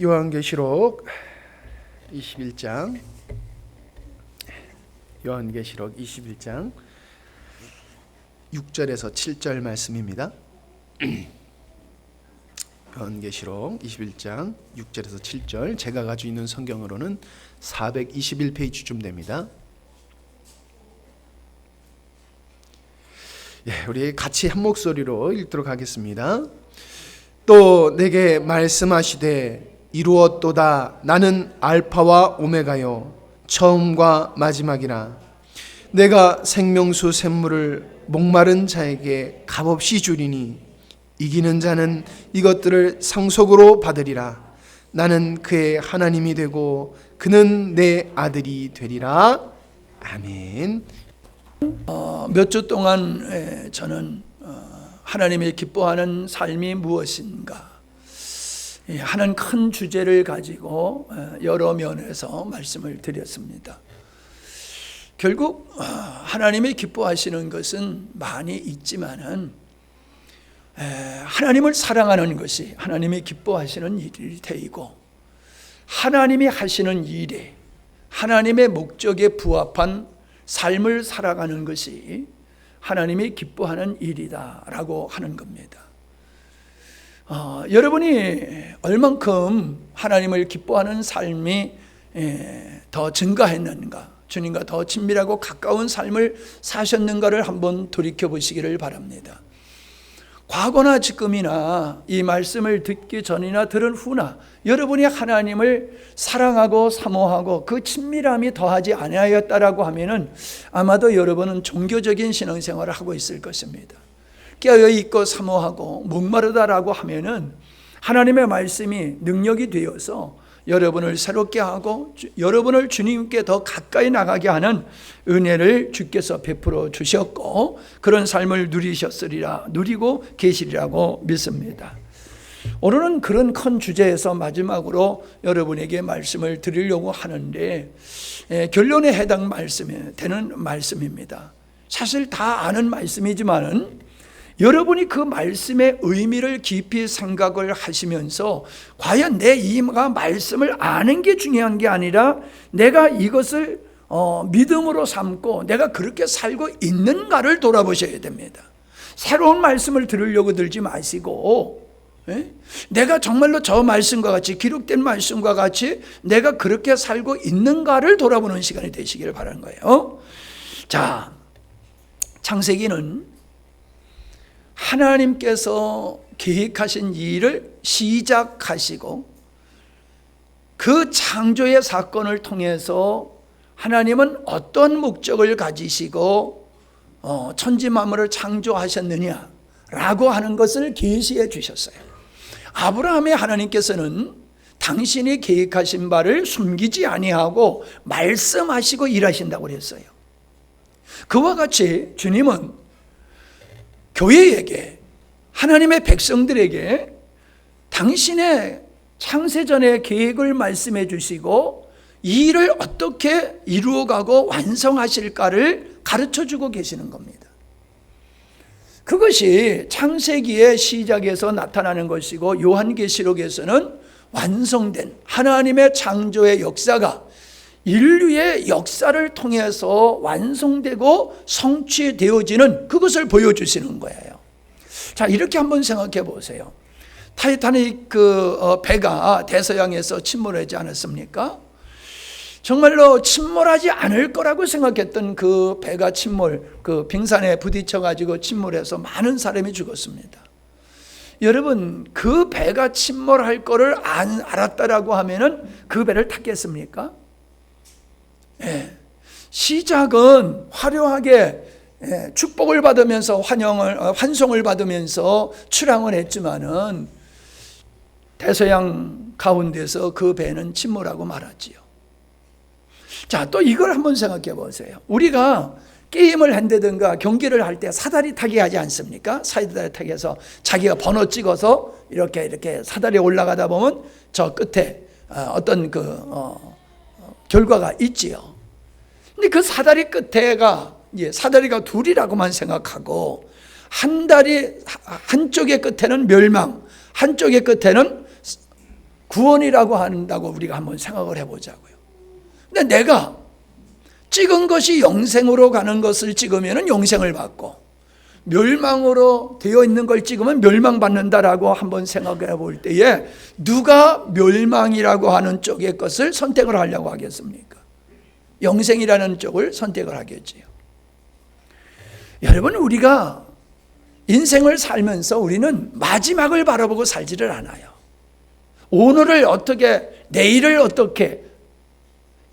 요한계시록 21장 요한계시록 21장 6절에서 7절 말씀입니다. 요한계시록 21장 6절에서 7절, 제가 가지고 있는 성경으로는 421페이지쯤 됩니다. 우리 같이 한 목소리로 읽도록 하겠습니다. 또 내게 말씀하시되 이루었도다. 나는 알파와 오메가요 처음과 마지막이라. 내가 생명수 샘물을 목마른 자에게 값없이 주리니 이기는 자는 이것들을 상속으로 받으리라. 나는 그의 하나님이 되고 그는 내 아들이 되리라. 아멘. 몇 주 동안 저는 하나님이 기뻐하는 삶이 무엇인가 하는 큰 주제를 가지고 여러 면에서 말씀을 드렸습니다. 결국 하나님이 기뻐하시는 것은 많이 있지만은 하나님을 사랑하는 것이 하나님이 기뻐하시는 일이 되고, 하나님이 하시는 일에 하나님의 목적에 부합한 삶을 살아가는 것이 하나님이 기뻐하는 일이다라고 하는 겁니다. 여러분이 얼만큼 하나님을 기뻐하는 삶이 더 증가했는가, 주님과 더 친밀하고 가까운 삶을 사셨는가를 한번 돌이켜 보시기를 바랍니다. 과거나 지금이나 이 말씀을 듣기 전이나 들은 후나 여러분이 하나님을 사랑하고 사모하고 그 친밀함이 더하지 아니하였다라고 하면은 아마도 여러분은 종교적인 신앙생활을 하고 있을 것입니다. 깨어 있고 사모하고 목마르다라고 하면은 하나님의 말씀이 능력이 되어서 여러분을 새롭게 하고 여러분을 주님께 더 가까이 나가게 하는 은혜를 주께서 베풀어 주셨고, 그런 삶을 누리고 계시리라고 믿습니다. 오늘은 그런 큰 주제에서 마지막으로 여러분에게 말씀을 드리려고 하는데, 결론에 해당 되는 말씀입니다. 사실 다 아는 말씀이지만은 여러분이 그 말씀의 의미를 깊이 생각을 하시면서 과연 내 이가 말씀을 아는 게 중요한 게 아니라 내가 이것을 믿음으로 삼고 내가 그렇게 살고 있는가를 돌아보셔야 됩니다. 새로운 말씀을 들으려고 들지 마시고, 내가 정말로 저 말씀과 같이, 기록된 말씀과 같이 내가 그렇게 살고 있는가를 돌아보는 시간이 되시기를 바라는 거예요. 자, 창세기는 하나님께서 계획하신 일을 시작하시고 그 창조의 사건을 통해서 하나님은 어떤 목적을 가지시고 천지 만물을 창조하셨느냐라고 하는 것을 계시해 주셨어요. 아브라함의 하나님께서는 당신이 계획하신 바를 숨기지 아니하고 말씀하시고 일하신다고 그랬어요. 그와 같이 주님은 교회에게, 하나님의 백성들에게 당신의 창세전의 계획을 말씀해 주시고 이 일을 어떻게 이루어가고 완성하실까를 가르쳐주고 계시는 겁니다. 그것이 창세기의 시작에서 나타나는 것이고, 요한계시록에서는 완성된 하나님의 창조의 역사가 인류의 역사를 통해서 완성되고 성취되어지는 그것을 보여주시는 거예요. 자, 이렇게 한번 생각해 보세요. 타이타닉 배가 대서양에서 침몰하지 않았습니까? 정말로 침몰하지 않을 거라고 생각했던 그 배가 그 빙산에 부딪혀가지고 침몰해서 많은 사람이 죽었습니다. 여러분, 그 배가 침몰할 거를 알았다라고 하면은 그 배를 탔겠습니까? 시작은 화려하게 축복을 받으면서 환송을 받으면서 출항을 했지만은 대서양 가운데서 그 배는 침몰하고 말았지요. 자, 또 이걸 한번 생각해 보세요. 우리가 게임을 한다든가 경기를 할 때 사다리 타기 하지 않습니까? 사다리 타기 해서 자기가 번호 찍어서 이렇게 사다리에 올라가다 보면 저 끝에 어떤 결과가 있지요. 근데 그 사다리 끝에가 사다리가 둘이라고만 생각하고 한쪽의 끝에는 멸망, 한쪽의 끝에는 구원이라고 한다고 우리가 한번 생각을 해보자고요. 근데 내가 찍은 것이 영생으로 가는 것을 찍으면 영생을 받고, 멸망으로 되어 있는 걸 찍으면 멸망받는다라고 한번 생각해 볼 때에 누가 멸망이라고 하는 쪽의 것을 선택을 하려고 하겠습니까? 영생이라는 쪽을 선택을 하겠지요. 여러분, 우리가 인생을 살면서 우리는 마지막을 바라보고 살지를 않아요. 오늘을 어떻게, 내일을 어떻게,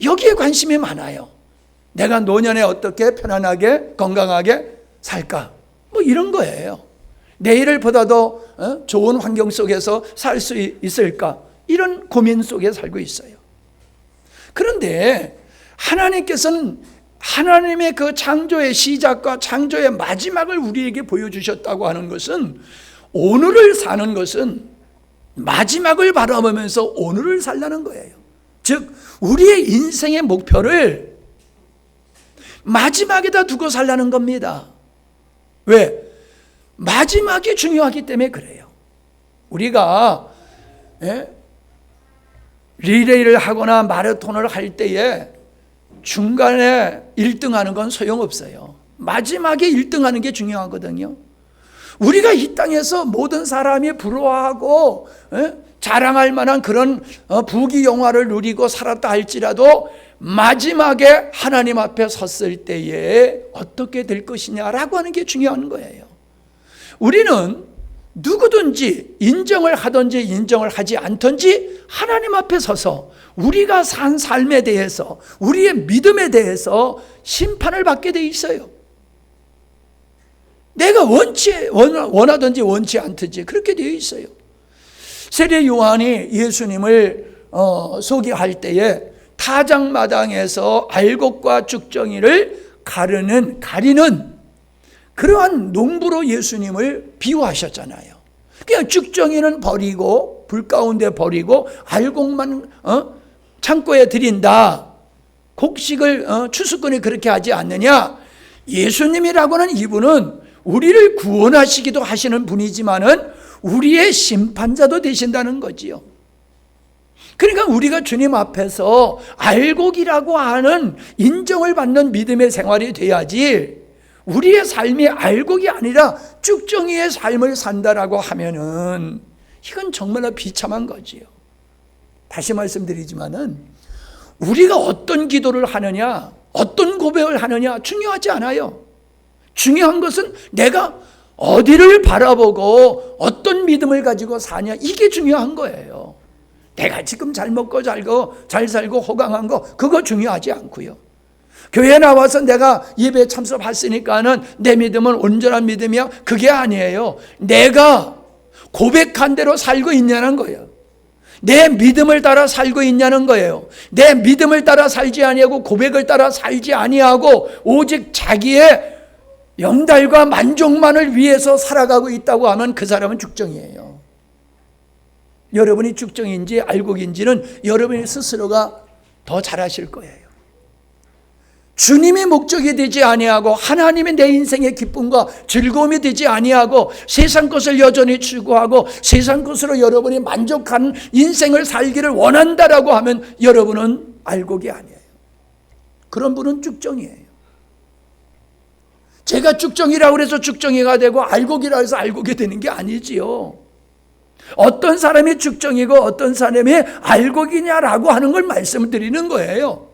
여기에 관심이 많아요. 내가 노년에 어떻게 편안하게 건강하게 살까, 뭐 이런 거예요. 내일을 보다도 좋은 환경 속에서 살 수 있을까, 이런 고민 속에 살고 있어요. 그런데 하나님께서는 하나님의 그 창조의 시작과 창조의 마지막을 우리에게 보여주셨다고 하는 것은, 오늘을 사는 것은 마지막을 바라보면서 오늘을 살라는 거예요. 즉 우리의 인생의 목표를 마지막에다 두고 살라는 겁니다. 왜? 마지막이 중요하기 때문에 그래요. 우리가 리레이를 하거나 마라톤을 할 때에 중간에 1등하는 건 소용없어요. 마지막에 1등하는 게 중요하거든요. 우리가 이 땅에서 모든 사람이 부러워하고 자랑할 만한 그런 부귀영화를 누리고 살았다 할지라도 마지막에 하나님 앞에 섰을 때에 어떻게 될 것이냐라고 하는 게 중요한 거예요. 우리는 누구든지 인정을 하든지 인정을 하지 않든지 하나님 앞에 서서 우리가 산 삶에 대해서, 우리의 믿음에 대해서 심판을 받게 돼 있어요. 내가 원하든지 원치 않든지 그렇게 되어 있어요. 세례 요한이 예수님을 소개할 때에 타작마당에서 알곡과 쭉정이를 가리는 그러한 농부로 예수님을 비유하셨잖아요. 그냥 쭉정이는 버리고 불 가운데 버리고 알곡만 창고에 들인다. 곡식을 추수꾼이 그렇게 하지 않느냐. 예수님이라고 하는 이분은 우리를 구원하시기도 하시는 분이지만은 우리의 심판자도 되신다는 거지요. 그러니까 우리가 주님 앞에서 알곡이라고 하는 인정을 받는 믿음의 생활이 돼야지, 우리의 삶이 알곡이 아니라 쭉정이의 삶을 산다라고 하면은 이건 정말로 비참한 거지요. 다시 말씀드리지만은 우리가 어떤 기도를 하느냐, 어떤 고백을 하느냐 중요하지 않아요. 중요한 것은 내가 어디를 바라보고 어떤 믿음을 가지고 사냐, 이게 중요한 거예요. 내가 지금 잘 먹고 잘 살고 호강한 거, 그거 중요하지 않고요. 교회 나와서 내가 예배 참석했으니까는 내 믿음은 온전한 믿음이야, 그게 아니에요. 내가 고백한 대로 살고 있냐는 거예요. 내 믿음을 따라 살고 있냐는 거예요. 내 믿음을 따라 살지 아니하고 고백을 따라 살지 아니하고 오직 자기의 영달과 만족만을 위해서 살아가고 있다고 하면 그 사람은 쭉정이에요. 여러분이 쭉정인지 알곡인지는 여러분이 스스로가 더 잘 아실 거예요. 주님이 목적이 되지 아니하고 하나님이 내 인생의 기쁨과 즐거움이 되지 아니하고 세상 것을 여전히 추구하고 세상 것으로 여러분이 만족한 인생을 살기를 원한다라고 하면 여러분은 알곡이 아니에요. 그런 분은 쭉정이에요. 제가 쭉정이라고 해서 쭉정이가 되고 알곡이라고 해서 알곡이 되는 게 아니지요. 어떤 사람이 쭉정이고 어떤 사람이 알곡이냐라고 하는 걸 말씀을 드리는 거예요.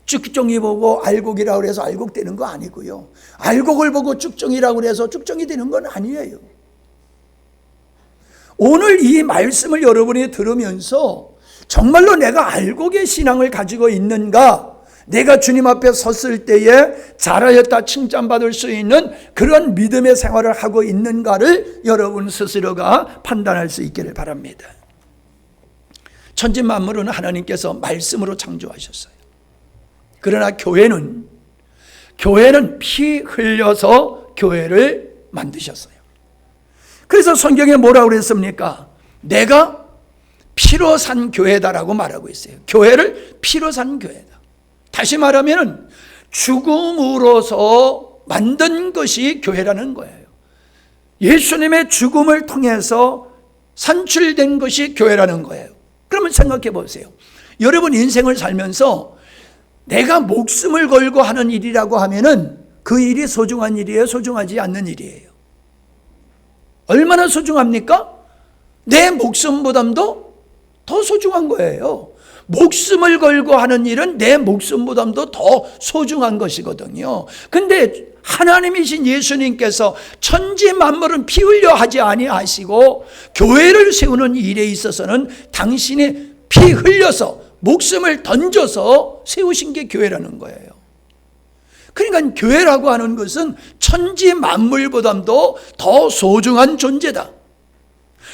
쭉정이 보고 알곡이라고 해서 알곡 되는 거 아니고요. 알곡을 보고 쭉정이라고 해서 쭉정이 되는 건 아니에요. 오늘 이 말씀을 여러분이 들으면서 정말로 내가 알곡의 신앙을 가지고 있는가, 내가 주님 앞에 섰을 때에 잘하였다 칭찬받을 수 있는 그런 믿음의 생활을 하고 있는가를 여러분 스스로가 판단할 수 있기를 바랍니다. 천지 만물은 하나님께서 말씀으로 창조하셨어요. 그러나 교회는 피 흘려서 교회를 만드셨어요. 그래서 성경에 뭐라고 그랬습니까? 내가 피로 산 교회다라고 말하고 있어요. 교회를 피로 산 교회다. 다시 말하면 죽음으로서 만든 것이 교회라는 거예요. 예수님의 죽음을 통해서 산출된 것이 교회라는 거예요. 그러면 생각해 보세요. 여러분 인생을 살면서 내가 목숨을 걸고 하는 일이라고 하면은 그 일이 소중한 일이에요? 소중하지 않는 일이에요? 얼마나 소중합니까? 내 목숨보다도 더 소중한 거예요. 목숨을 걸고 하는 일은 내 목숨보다도 더 소중한 것이거든요. 근데 하나님이신 예수님께서 천지 만물은 피 흘려 하지 아니하시고 교회를 세우는 일에 있어서는 당신이 피 흘려서 목숨을 던져서 세우신 게 교회라는 거예요. 그러니까 교회라고 하는 것은 천지 만물보다도 더 소중한 존재다.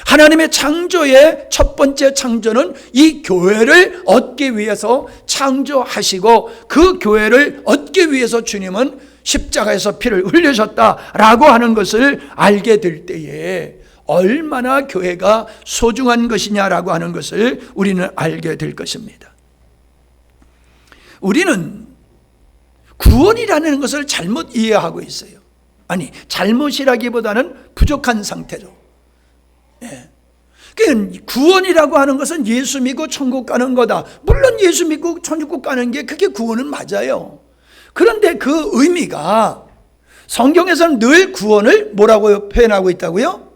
하나님의 창조의 첫 번째 창조는 이 교회를 얻기 위해서 창조하시고 그 교회를 얻기 위해서 주님은 십자가에서 피를 흘리셨다라고 하는 것을 알게 될 때에 얼마나 교회가 소중한 것이냐라고 하는 것을 우리는 알게 될 것입니다. 우리는 구원이라는 것을 잘못 이해하고 있어요. 아니, 잘못이라기보다는 부족한 상태로. 그러니까 구원이라고 하는 것은 예수 믿고 천국 가는 거다. 물론 예수 믿고 천국 가는 게 그게 구원은 맞아요. 그런데 그 의미가 성경에서는 늘 구원을 뭐라고 표현하고 있다고요?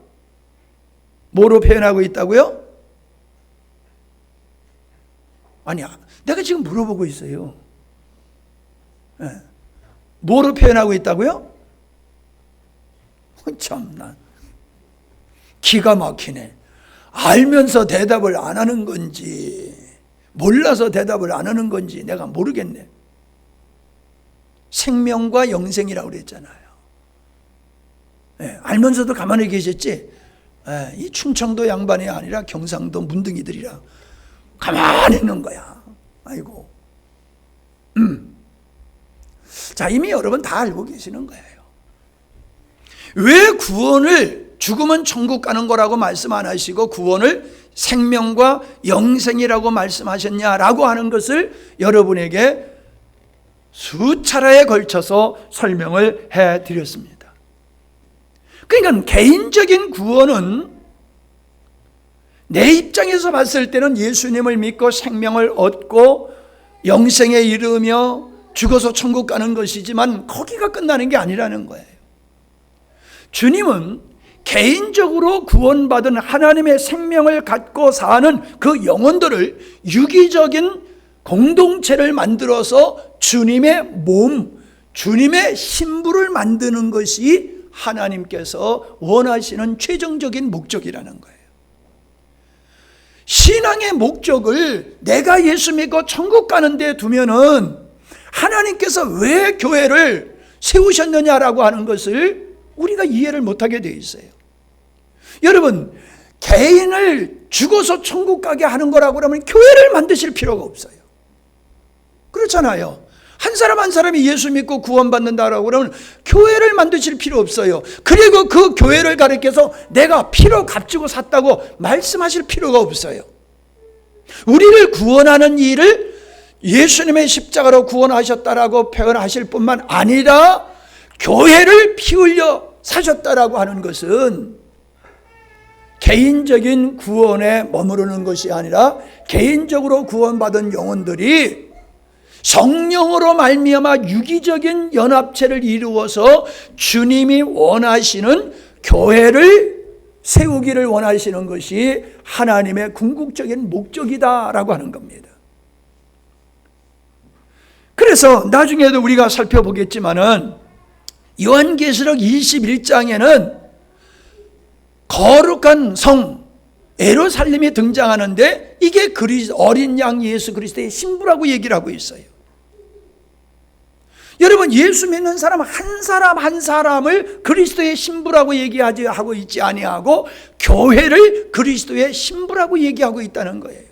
뭐로 표현하고 있다고요? 아니야, 내가 지금 물어보고 있어요. 뭐로 표현하고 있다고요? 참나, 기가 막히네. 알면서 대답을 안 하는 건지 몰라서 대답을 안 하는 건지 내가 모르겠네. 생명과 영생이라고 그랬잖아요. 알면서도 가만히 계셨지. 이 충청도 양반이 아니라 경상도 문둥이들이라 가만히 있는 거야. 아이고. 자, 이미 여러분 다 알고 계시는 거예요. 왜 구원을 죽으면 천국 가는 거라고 말씀 안 하시고 구원을 생명과 영생이라고 말씀하셨냐라고 하는 것을 여러분에게 수차례에 걸쳐서 설명을 해드렸습니다. 그러니까 개인적인 구원은 내 입장에서 봤을 때는 예수님을 믿고 생명을 얻고 영생에 이르며 죽어서 천국 가는 것이지만 거기가 끝나는 게 아니라는 거예요. 주님은 개인적으로 구원받은 하나님의 생명을 갖고 사는 그 영혼들을 유기적인 공동체를 만들어서 주님의 몸, 주님의 신부를 만드는 것이 하나님께서 원하시는 최종적인 목적이라는 거예요. 신앙의 목적을 내가 예수 믿고 천국 가는 데 두면은 하나님께서 왜 교회를 세우셨느냐라고 하는 것을 우리가 이해를 못하게 되어 있어요. 여러분, 개인을 죽어서 천국 가게 하는 거라고 그러면 교회를 만드실 필요가 없어요. 그렇잖아요. 한 사람 한 사람이 예수 믿고 구원받는다라고 그러면 교회를 만드실 필요 없어요. 그리고 그 교회를 가리켜서 내가 피로 값주고 샀다고 말씀하실 필요가 없어요. 우리를 구원하는 일을 예수님의 십자가로 구원하셨다라고 표현하실 뿐만 아니라 교회를 피 흘려 사셨다라고 하는 것은 개인적인 구원에 머무르는 것이 아니라 개인적으로 구원받은 영혼들이 성령으로 말미암아 유기적인 연합체를 이루어서 주님이 원하시는 교회를 세우기를 원하시는 것이 하나님의 궁극적인 목적이다라고 하는 겁니다. 그래서 나중에도 우리가 살펴보겠지만은 요한계시록 21장에는 거룩한 성 예루살렘이 등장하는데 이게 어린 양 예수 그리스도의 신부라고 얘기를 하고 있어요. 여러분, 예수 믿는 사람 한 사람을 그리스도의 신부라고 얘기하지 하고 있지 아니하고 교회를 그리스도의 신부라고 얘기하고 있다는 거예요.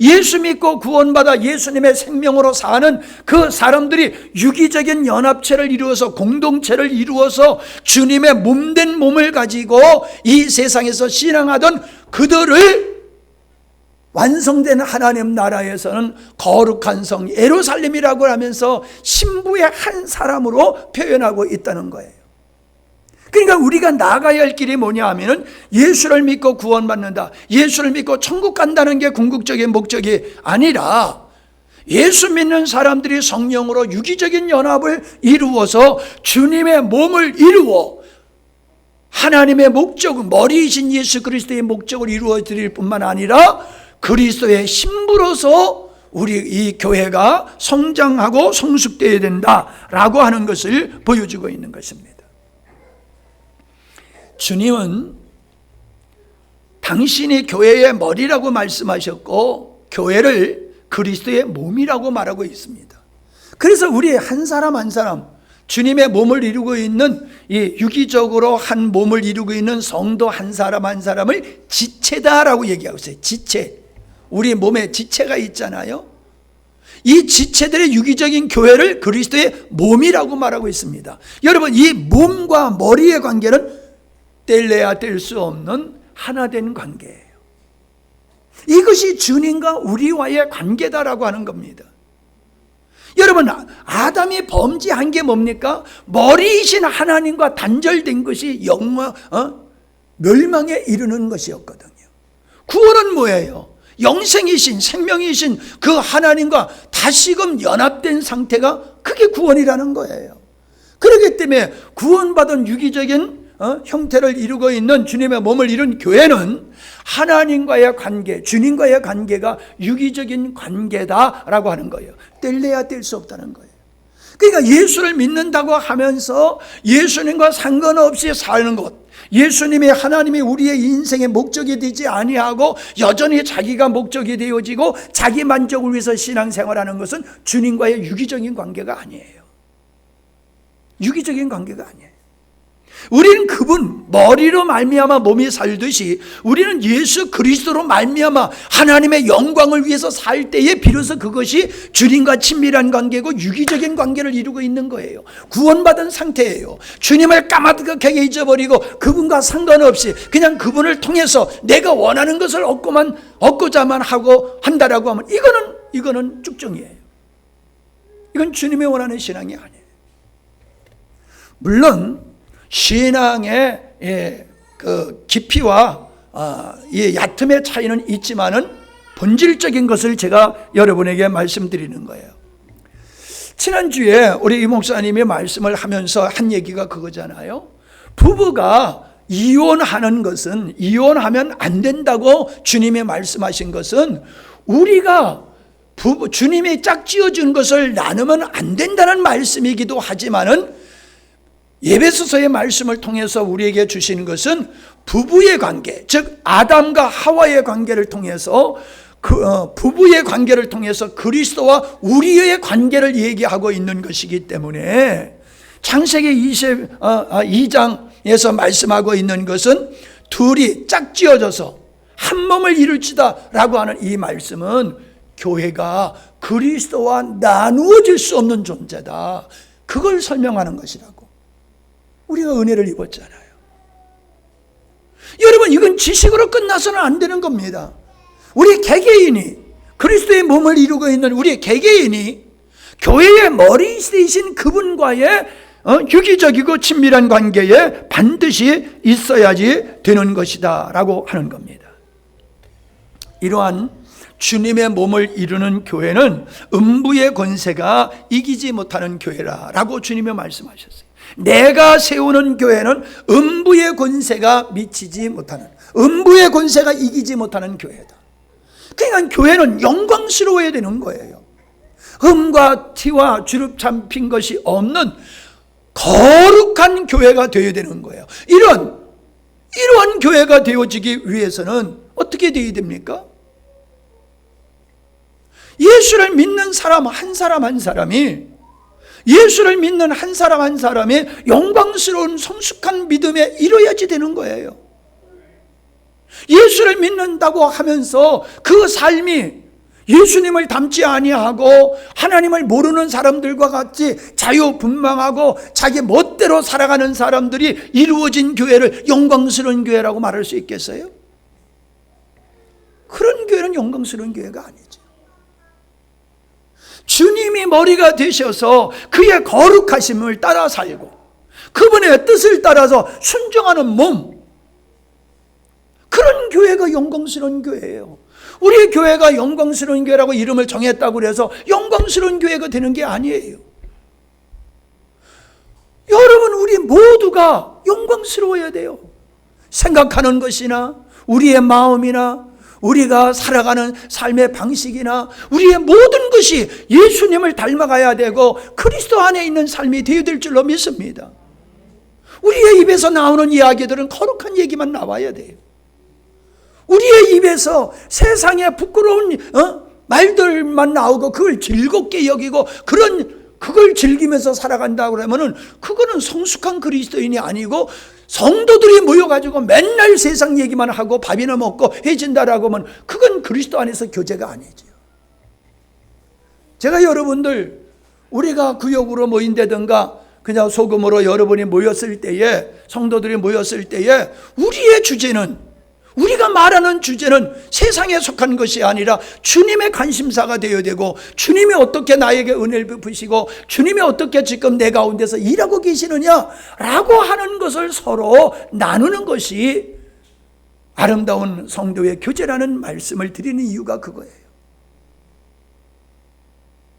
예수 믿고 구원받아 예수님의 생명으로 사는 그 사람들이 유기적인 연합체를 이루어서 공동체를 이루어서 주님의 몸된 몸을 가지고 이 세상에서 신앙하던 그들을 완성된 하나님 나라에서는 거룩한 성 예루살렘이라고 하면서 신부의 한 사람으로 표현하고 있다는 거예요. 그러니까 우리가 나가야 할 길이 뭐냐 하면은 예수를 믿고 구원받는다, 예수를 믿고 천국 간다는 게 궁극적인 목적이 아니라 예수 믿는 사람들이 성령으로 유기적인 연합을 이루어서 주님의 몸을 이루어 하나님의 목적, 머리이신 예수 그리스도의 목적을 이루어 드릴 뿐만 아니라 그리스도의 신부로서 우리 이 교회가 성장하고 성숙되어야 된다라고 하는 것을 보여주고 있는 것입니다. 주님은 당신이 교회의 머리라고 말씀하셨고 교회를 그리스도의 몸이라고 말하고 있습니다. 그래서 우리 한 사람 한 사람, 주님의 몸을 이루고 있는, 이 유기적으로 한 몸을 이루고 있는 성도 한 사람 한 사람을 지체다라고 얘기하고 있어요. 지체. 우리 몸에 지체가 있잖아요. 이 지체들의 유기적인 교회를 그리스도의 몸이라고 말하고 있습니다. 여러분, 이 몸과 머리의 관계는 뗄래야 뗄 수 없는 하나된 관계예요. 이것이 주님과 우리와의 관계다라고 하는 겁니다. 여러분, 아담이 범죄한 게 뭡니까? 머리이신 하나님과 단절된 것이 멸망에 이르는 것이었거든요. 구원은 뭐예요? 영생이신, 생명이신 그 하나님과 다시금 연합된 상태가 그게 구원이라는 거예요. 그렇기 때문에 구원받은 유기적인 형태를 이루고 있는 주님의 몸을 이룬 교회는 하나님과의 관계, 주님과의 관계가 유기적인 관계다라고 하는 거예요. 뗄래야 뗄 수 없다는 거예요. 그러니까 예수를 믿는다고 하면서 예수님과 상관없이 사는 것, 예수님이, 하나님이 우리의 인생의 목적이 되지 아니하고 여전히 자기가 목적이 되어지고 자기 만족을 위해서 신앙생활하는 것은 주님과의 유기적인 관계가 아니에요. 유기적인 관계가 아니에요. 우리는 그분 머리로 말미암아 몸이 살듯이 우리는 예수 그리스도로 말미암아 하나님의 영광을 위해서 살 때에 비로소 그것이 주님과 친밀한 관계고 유기적인 관계를 이루고 있는 거예요. 구원받은 상태예요. 주님을 까마득하게 잊어버리고 그분과 상관없이 그냥 그분을 통해서 내가 원하는 것을 얻고자만 하고 한다라고 하면 이거는 쭉정이에요. 이건 주님이 원하는 신앙이 아니에요. 물론 신앙의 그 깊이와 이 얕음의 차이는 있지만은 본질적인 것을 제가 여러분에게 말씀드리는 거예요. 지난주에 우리 이 목사님이 말씀을 하면서 한 얘기가 그거잖아요. 부부가 이혼하는 것은, 이혼하면 안 된다고 주님이 말씀하신 것은 우리가 주님이 짝지어준 것을 나누면 안 된다는 말씀이기도 하지만은 에베소서의 말씀을 통해서 우리에게 주시는 것은 부부의 관계, 즉 아담과 하와의 관계를 통해서 부부의 관계를 통해서 그리스도와 우리의 관계를 얘기하고 있는 것이기 때문에 창세기 22장에서 말씀하고 있는 것은 둘이 짝지어져서 한 몸을 이룰지다라고 하는 이 말씀은 교회가 그리스도와 나누어질 수 없는 존재다. 그걸 설명하는 것이라고. 우리가 은혜를 입었잖아요. 여러분, 이건 지식으로 끝나서는 안 되는 겁니다. 우리 개개인이, 그리스도의 몸을 이루고 있는 우리 개개인이 교회의 머리이신 그분과의 유기적이고 친밀한 관계에 반드시 있어야지 되는 것이다 라고 하는 겁니다. 이러한 주님의 몸을 이루는 교회는 음부의 권세가 이기지 못하는 교회라고 주님이 말씀하셨어요. 내가 세우는 교회는 음부의 권세가 미치지 못하는, 음부의 권세가 이기지 못하는 교회다. 그러니까 교회는 영광스러워야 되는 거예요. 흠과 티와 주름 잡힌 것이 없는 거룩한 교회가 되어야 되는 거예요. 이러한 교회가 되어지기 위해서는 어떻게 되어야 됩니까? 예수를 믿는 사람 한 사람이, 예수를 믿는 한 사람이 영광스러운 성숙한 믿음에 이뤄야지 되는 거예요. 예수를 믿는다고 하면서 그 삶이 예수님을 닮지 아니하고 하나님을 모르는 사람들과 같이 자유분방하고 자기 멋대로 살아가는 사람들이 이루어진 교회를 영광스러운 교회라고 말할 수 있겠어요? 그런 교회는 영광스러운 교회가 아니죠. 주님이 머리가 되셔서 그의 거룩하심을 따라 살고 그분의 뜻을 따라서 순종하는 몸, 그런 교회가 영광스러운 교회예요. 우리 교회가 영광스러운 교회라고 이름을 정했다고 해서 영광스러운 교회가 되는 게 아니에요. 여러분, 우리 모두가 영광스러워야 돼요. 생각하는 것이나 우리의 마음이나 우리가 살아가는 삶의 방식이나 우리의 모든 것이 예수님을 닮아가야 되고 그리스도 안에 있는 삶이 되어야 될 줄로 믿습니다. 우리의 입에서 나오는 이야기들은 거룩한 얘기만 나와야 돼요. 우리의 입에서 세상에 부끄러운 말들만 나오고 그걸 즐겁게 여기고 그걸 즐기면서 살아간다고 그러면은 그거는 성숙한 그리스도인이 아니고, 성도들이 모여가지고 맨날 세상 얘기만 하고 밥이나 먹고 해진다라고 하면 그건 그리스도 안에서 교제가 아니죠. 제가 여러분들, 우리가 구역으로 모인다든가 그냥 소금으로 여러분이 모였을 때에, 성도들이 모였을 때에 우리의 주제는, 우리가 말하는 주제는 세상에 속한 것이 아니라 주님의 관심사가 되어야 되고, 주님이 어떻게 나에게 은혜를 베푸시고 주님이 어떻게 지금 내 가운데서 일하고 계시느냐라고 하는 것을 서로 나누는 것이 아름다운 성도의 교제라는 말씀을 드리는 이유가 그거예요.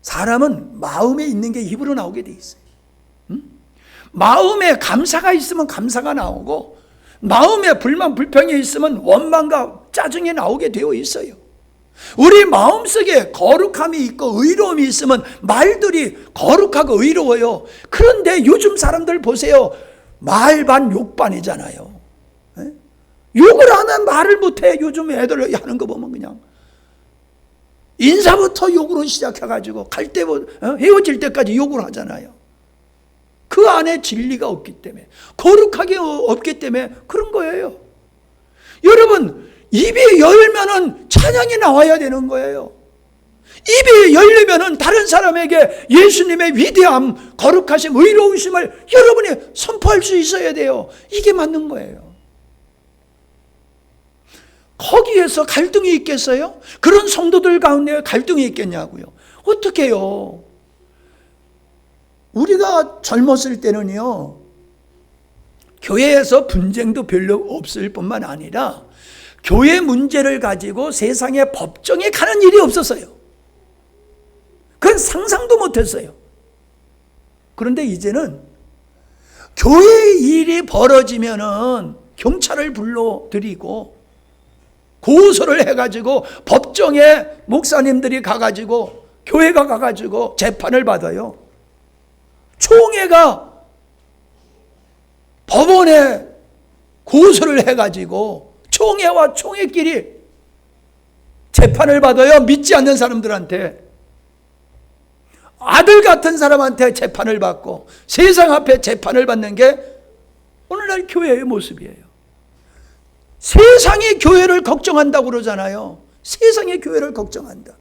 사람은 마음에 있는 게 입으로 나오게 돼 있어요. 마음에 감사가 있으면 감사가 나오고, 마음에 불만 불평이 있으면 원망과 짜증이 나오게 되어 있어요. 우리 마음속에 거룩함이 있고 의로움이 있으면 말들이 거룩하고 의로워요. 그런데 요즘 사람들 보세요. 말 반 욕 반이잖아요. 욕을 하면 말을 못해. 요즘 애들 하는 거 보면 그냥 인사부터 욕으로 시작해가지고 갈 때 헤어질 때까지 욕을 하잖아요. 그 안에 진리가 없기 때문에, 거룩하게 없기 때문에 그런 거예요. 여러분, 입이 열면은 찬양이 나와야 되는 거예요. 입이 열리면은 다른 사람에게 예수님의 위대함, 거룩하심, 의로우심을 여러분이 선포할 수 있어야 돼요. 이게 맞는 거예요. 거기에서 갈등이 있겠어요? 그런 성도들 가운데 갈등이 있겠냐고요. 어떻게 해요? 우리가 젊었을 때는요, 교회에서 분쟁도 별로 없을 뿐만 아니라 교회 문제를 가지고 세상의 법정에 가는 일이 없었어요. 그건 상상도 못했어요. 그런데 이제는 교회 일이 벌어지면은 경찰을 불러들이고 고소를 해가지고 법정에 목사님들이 가가지고, 교회가 가가지고 재판을 받아요. 총회가 법원에 고소를 해가지고 총회와 총회끼리 재판을 받아요. 믿지 않는 사람들한테, 아들 같은 사람한테 재판을 받고 세상 앞에 재판을 받는 게 오늘날 교회의 모습이에요. 세상이 교회를 걱정한다고 그러잖아요. 세상이 교회를 걱정한다.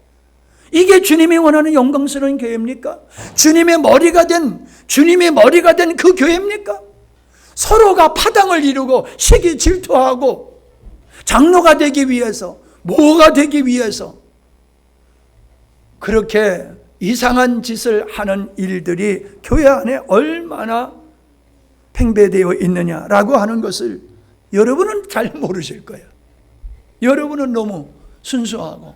이게 주님이 원하는 영광스러운 교회입니까? 주님의 머리가 된 그 교회입니까? 서로가 파당을 이루고 시기 질투하고 장로가 되기 위해서, 뭐가 되기 위해서 그렇게 이상한 짓을 하는 일들이 교회 안에 얼마나 팽배되어 있느냐라고 하는 것을 여러분은 잘 모르실 거예요. 여러분은 너무 순수하고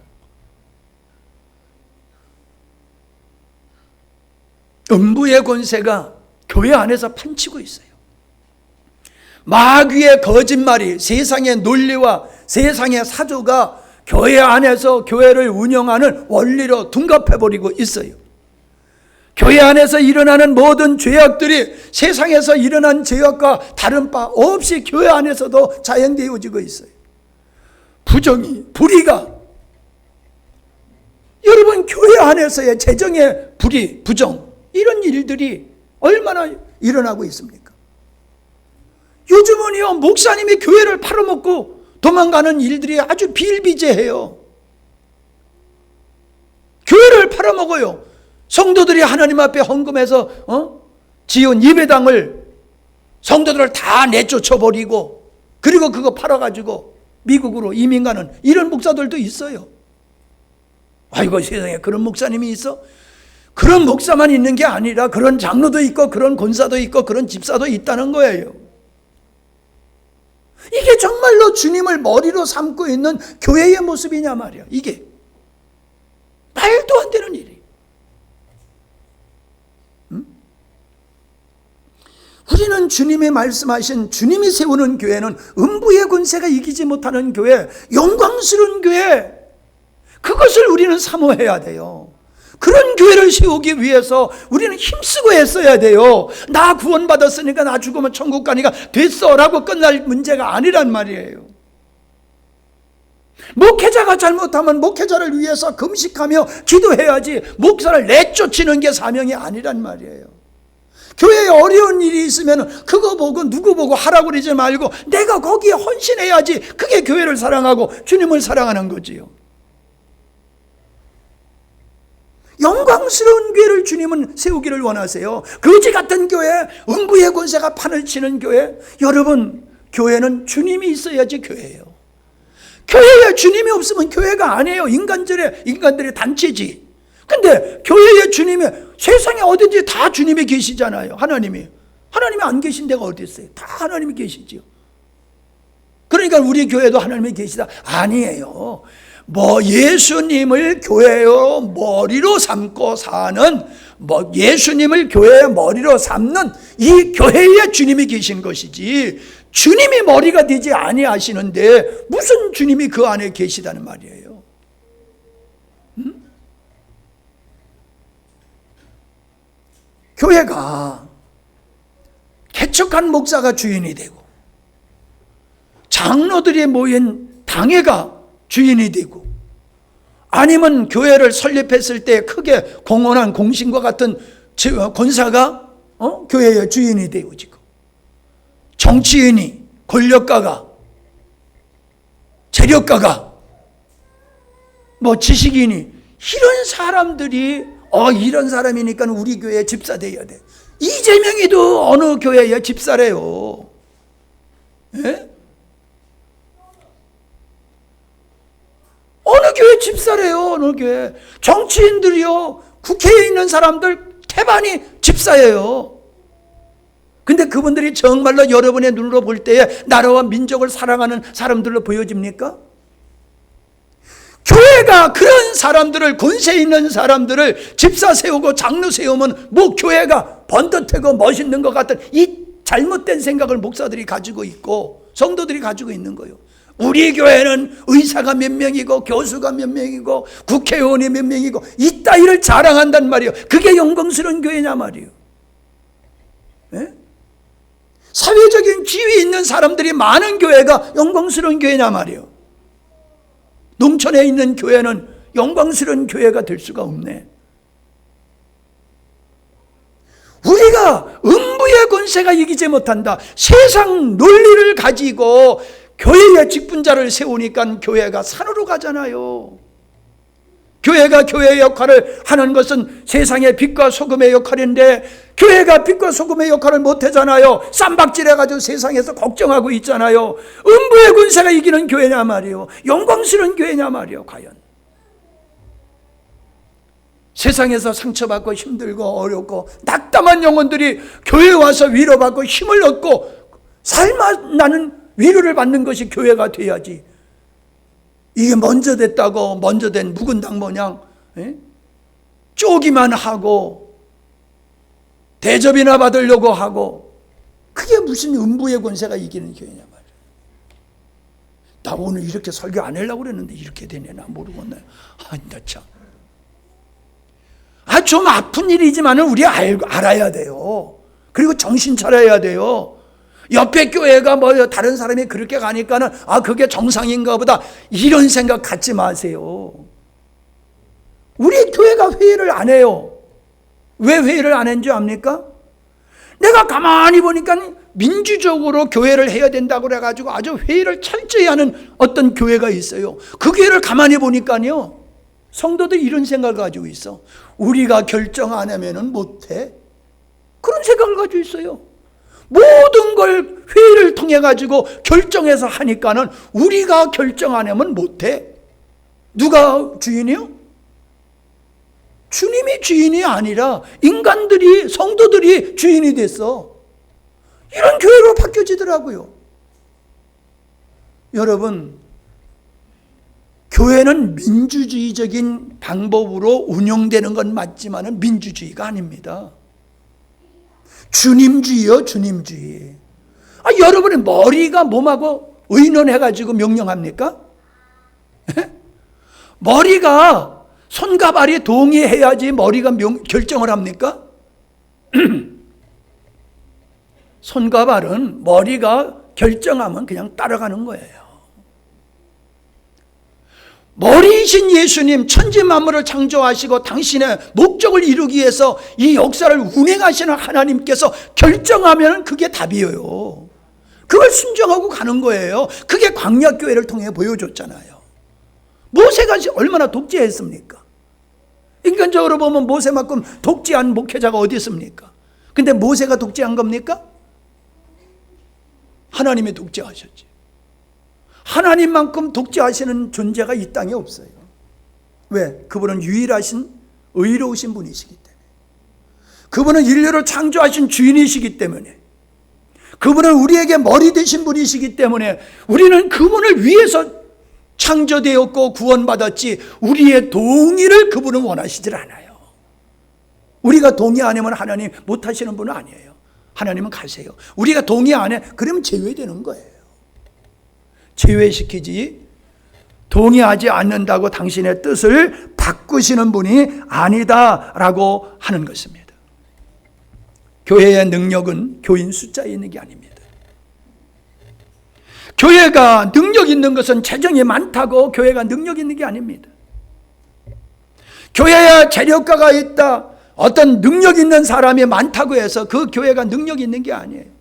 음부의 권세가 교회 안에서 판치고 있어요. 마귀의 거짓말이, 세상의 논리와 세상의 사조가 교회 안에서 교회를 운영하는 원리로 둔갑해버리고 있어요. 교회 안에서 일어나는 모든 죄악들이 세상에서 일어난 죄악과 다른 바 없이 교회 안에서도 자행되어지고 있어요. 부정이, 불의가, 여러분 교회 안에서의 재정의 불의, 부정, 이런 일들이 얼마나 일어나고 있습니까? 요즘은요, 목사님이 교회를 팔아먹고 도망가는 일들이 아주 비일비재해요. 교회를 팔아먹어요. 성도들이 하나님 앞에 헌금해서 지은 예배당을 성도들을 다 내쫓아버리고, 그리고 그거 팔아가지고 미국으로 이민 가는 이런 목사들도 있어요. 아이고, 세상에 그런 목사님이 있어? 그런 목사만 있는 게 아니라 그런 장로도 있고 그런 권사도 있고 그런 집사도 있다는 거예요. 이게 정말로 주님을 머리로 삼고 있는 교회의 모습이냐 말이야. 이게 말도 안 되는 일이에요. 우리는 주님이 말씀하신, 주님이 세우는 교회는 음부의 권세가 이기지 못하는 교회, 영광스러운 교회, 그것을 우리는 사모해야 돼요. 그런 교회를 세우기 위해서 우리는 힘쓰고 애써야 돼요. 나 구원받았으니까 나 죽으면 천국 가니까 됐어 라고 끝날 문제가 아니란 말이에요. 목회자가 잘못하면 목회자를 위해서 금식하며 기도해야지, 목사를 내쫓는 게 사명이 아니란 말이에요. 교회에 어려운 일이 있으면 그거 보고 누구 보고 하라고 그러지 말고 내가 거기에 헌신해야지. 그게 교회를 사랑하고 주님을 사랑하는 거지요. 영광스러운 교회를 주님은 세우기를 원하세요. 거지 같은 교회, 음부의 권세가 판을 치는 교회. 여러분, 교회는 주님이 있어야지 교회예요. 교회에 주님이 없으면 교회가 아니에요. 인간들의 단체지. 근데 교회에 주님이, 세상에 어딘지 다 주님이 계시잖아요. 하나님이 안 계신 데가 어디 있어요? 다 하나님이 계시지요. 그러니까 우리 교회도 하나님이 계시다 아니에요. 예수님을 교회의 머리로 삼고 사는, 예수님을 교회의 머리로 삼는 이 교회에 주님이 계신 것이지, 주님이 머리가 되지 아니하시는데 무슨 주님이 그 안에 계시다는 말이에요. 교회가 개척한 목사가 주인이 되고 장로들이 모인 당회가 주인이 되고, 아니면 교회를 설립했을 때 크게 공헌한 공신과 같은 권사가 교회의 주인이 되고, 지금 정치인이, 권력가가, 재력가가, 지식인이, 이런 사람들이 이런 사람이니까 우리 교회에 집사 돼야 돼. 이재명이도 어느 교회에 집사래요. 예? 어느 교회 집사래요. 어느 교회. 정치인들이요, 국회에 있는 사람들 태반이 집사예요. 근데 그분들이 정말로 여러분의 눈으로 볼 때에 나라와 민족을 사랑하는 사람들로 보여집니까? 교회가 그런 사람들을, 권세 있는 사람들을 집사 세우고 장로 세우면 교회가 번듯하고 멋있는 것 같은 이 잘못된 생각을 목사들이 가지고 있고 성도들이 가지고 있는 거예요. 우리 교회는 의사가 몇 명이고 교수가 몇 명이고 국회의원이 몇 명이고 이 따위를 자랑한단 말이에요. 그게 영광스러운 교회냐 말이에요. 네? 사회적인 지위 있는 사람들이 많은 교회가 영광스러운 교회냐 말이에요. 농촌에 있는 교회는 영광스러운 교회가 될 수가 없네. 우리가 음부의 권세가 이기지 못한다. 세상 논리를 가지고 교회의 직분자를 세우니까 교회가 산으로 가잖아요. 교회가 교회의 역할을 하는 것은 세상의 빛과 소금의 역할인데 교회가 빛과 소금의 역할을 못하잖아요. 쌈박질해가지고 세상에서 걱정하고 있잖아요. 음부의 권세가 이기는 교회냐 말이에요. 영광스러운 교회냐 말이에요. 과연 세상에서 상처받고 힘들고 어렵고 낙담한 영혼들이 교회에 와서 위로받고 힘을 얻고 살맛나는 위로를 받는 것이 교회가 돼야지. 이게 먼저 됐다고 먼저 된 묵은 닭 모양 쪼기만 하고 대접이나 받으려고 하고, 그게 무슨 음부의 권세가 이기는 교회냐 말이야. 나 오늘 이렇게 설교 안 하려고 그랬는데 이렇게 되네. 나 모르겠네. 나 참. 좀 아픈 일이지만 우리 알아야 돼요. 그리고 정신 차려야 돼요. 옆에 교회가 다른 사람이 그렇게 가니까는 그게 정상인가 보다, 이런 생각 갖지 마세요. 우리 교회가 회의를 안 해요. 왜 회의를 안 했는지 압니까? 내가 가만히 보니까 민주적으로 교회를 해야 된다고 그래가지고 아주 회의를 철저히 하는 어떤 교회가 있어요. 그 교회를 가만히 보니까요, 성도들이 이런 생각을 가지고 있어. 우리가 결정 안 하면은 못해. 그런 생각을 가지고 있어요. 모든 걸 회의를 통해 가지고 결정해서 하니까는 우리가 결정 안 하면 못해. 누가 주인이요? 주님이 주인이 아니라 인간들이, 성도들이 주인이 됐어. 이런 교회로 바뀌어지더라고요. 여러분, 교회는 민주주의적인 방법으로 운영되는 건 맞지만 민주주의가 아닙니다. 주님주의요, 주님주의. 여러분의 머리가 몸하고 의논해가지고 명령합니까? 머리가 손과 발이 동의해야지 머리가 결정을 합니까? 손과 발은 머리가 결정하면 그냥 따라가는 거예요. 머리이신 예수님, 천지 만물을 창조하시고 당신의 목적을 이루기 위해서 이 역사를 운행하시는 하나님께서 결정하면 그게 답이에요. 그걸 순종하고 가는 거예요. 그게 광야교회를 통해 보여줬잖아요. 모세가 얼마나 독재했습니까? 인간적으로 보면 모세만큼 독재한 목회자가 어디 있습니까? 근데 모세가 독재한 겁니까? 하나님이 독재하셨지. 하나님만큼 독재하시는 존재가 이 땅에 없어요. 왜? 그분은 유일하신 의로우신 분이시기 때문에. 그분은 인류를 창조하신 주인이시기 때문에. 그분은 우리에게 머리 되신 분이시기 때문에 우리는 그분을 위해서 창조되었고 구원받았지, 우리의 동의를 그분은 원하시질 않아요. 우리가 동의 안 하면 하나님 못하시는 분은 아니에요. 하나님은 가세요. 우리가 동의 안 해, 그러면 제외되는 거예요. 제외시키지 동의하지 않는다고 당신의 뜻을 바꾸시는 분이 아니다라고 하는 것입니다. 교회의 능력은 교인 숫자에 있는 게 아닙니다. 교회가 능력 있는 것은 재정이 많다고 교회가 능력 있는 게 아닙니다. 교회에 재력가가 있다, 어떤 능력 있는 사람이 많다고 해서 그 교회가 능력 있는 게 아니에요.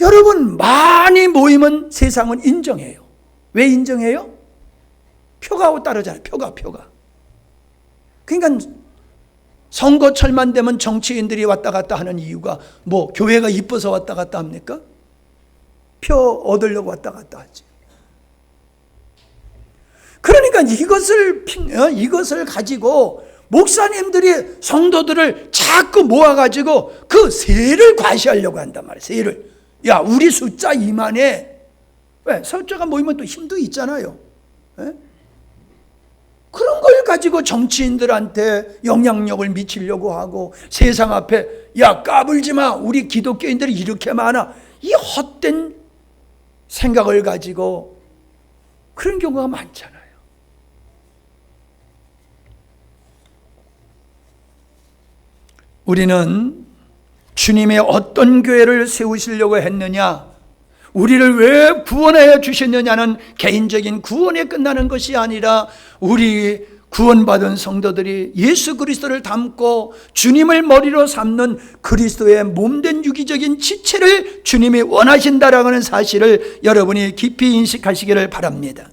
여러분, 많이 모이면 세상은 인정해요. 왜 인정해요? 표가 따르잖아요. 표가. 그러니까 선거철만 되면 정치인들이 왔다 갔다 하는 이유가 뭐 교회가 이뻐서 왔다 갔다 합니까? 표 얻으려고 왔다 갔다 하지. 그러니까 이것을 가지고 목사님들이 성도들을 자꾸 모아가지고 그 세를 과시하려고 한단 말이에요. 세를. 야, 우리 숫자 이만해. 왜? 숫자가 모이면 또 힘도 있잖아요. 에? 그런 걸 가지고 정치인들한테 영향력을 미치려고 하고 세상 앞에 야, 까불지 마. 우리 기독교인들이 이렇게 많아. 이 헛된 생각을 가지고 그런 경우가 많잖아요. 우리는 주님의 어떤 교회를 세우시려고 했느냐, 우리를 왜 구원해 주셨느냐는 개인적인 구원에 끝나는 것이 아니라 우리 구원받은 성도들이 예수 그리스도를 닮고 주님을 머리로 삼는 그리스도의 몸된 유기적인 지체를 주님이 원하신다라고 하는 사실을 여러분이 깊이 인식하시기를 바랍니다.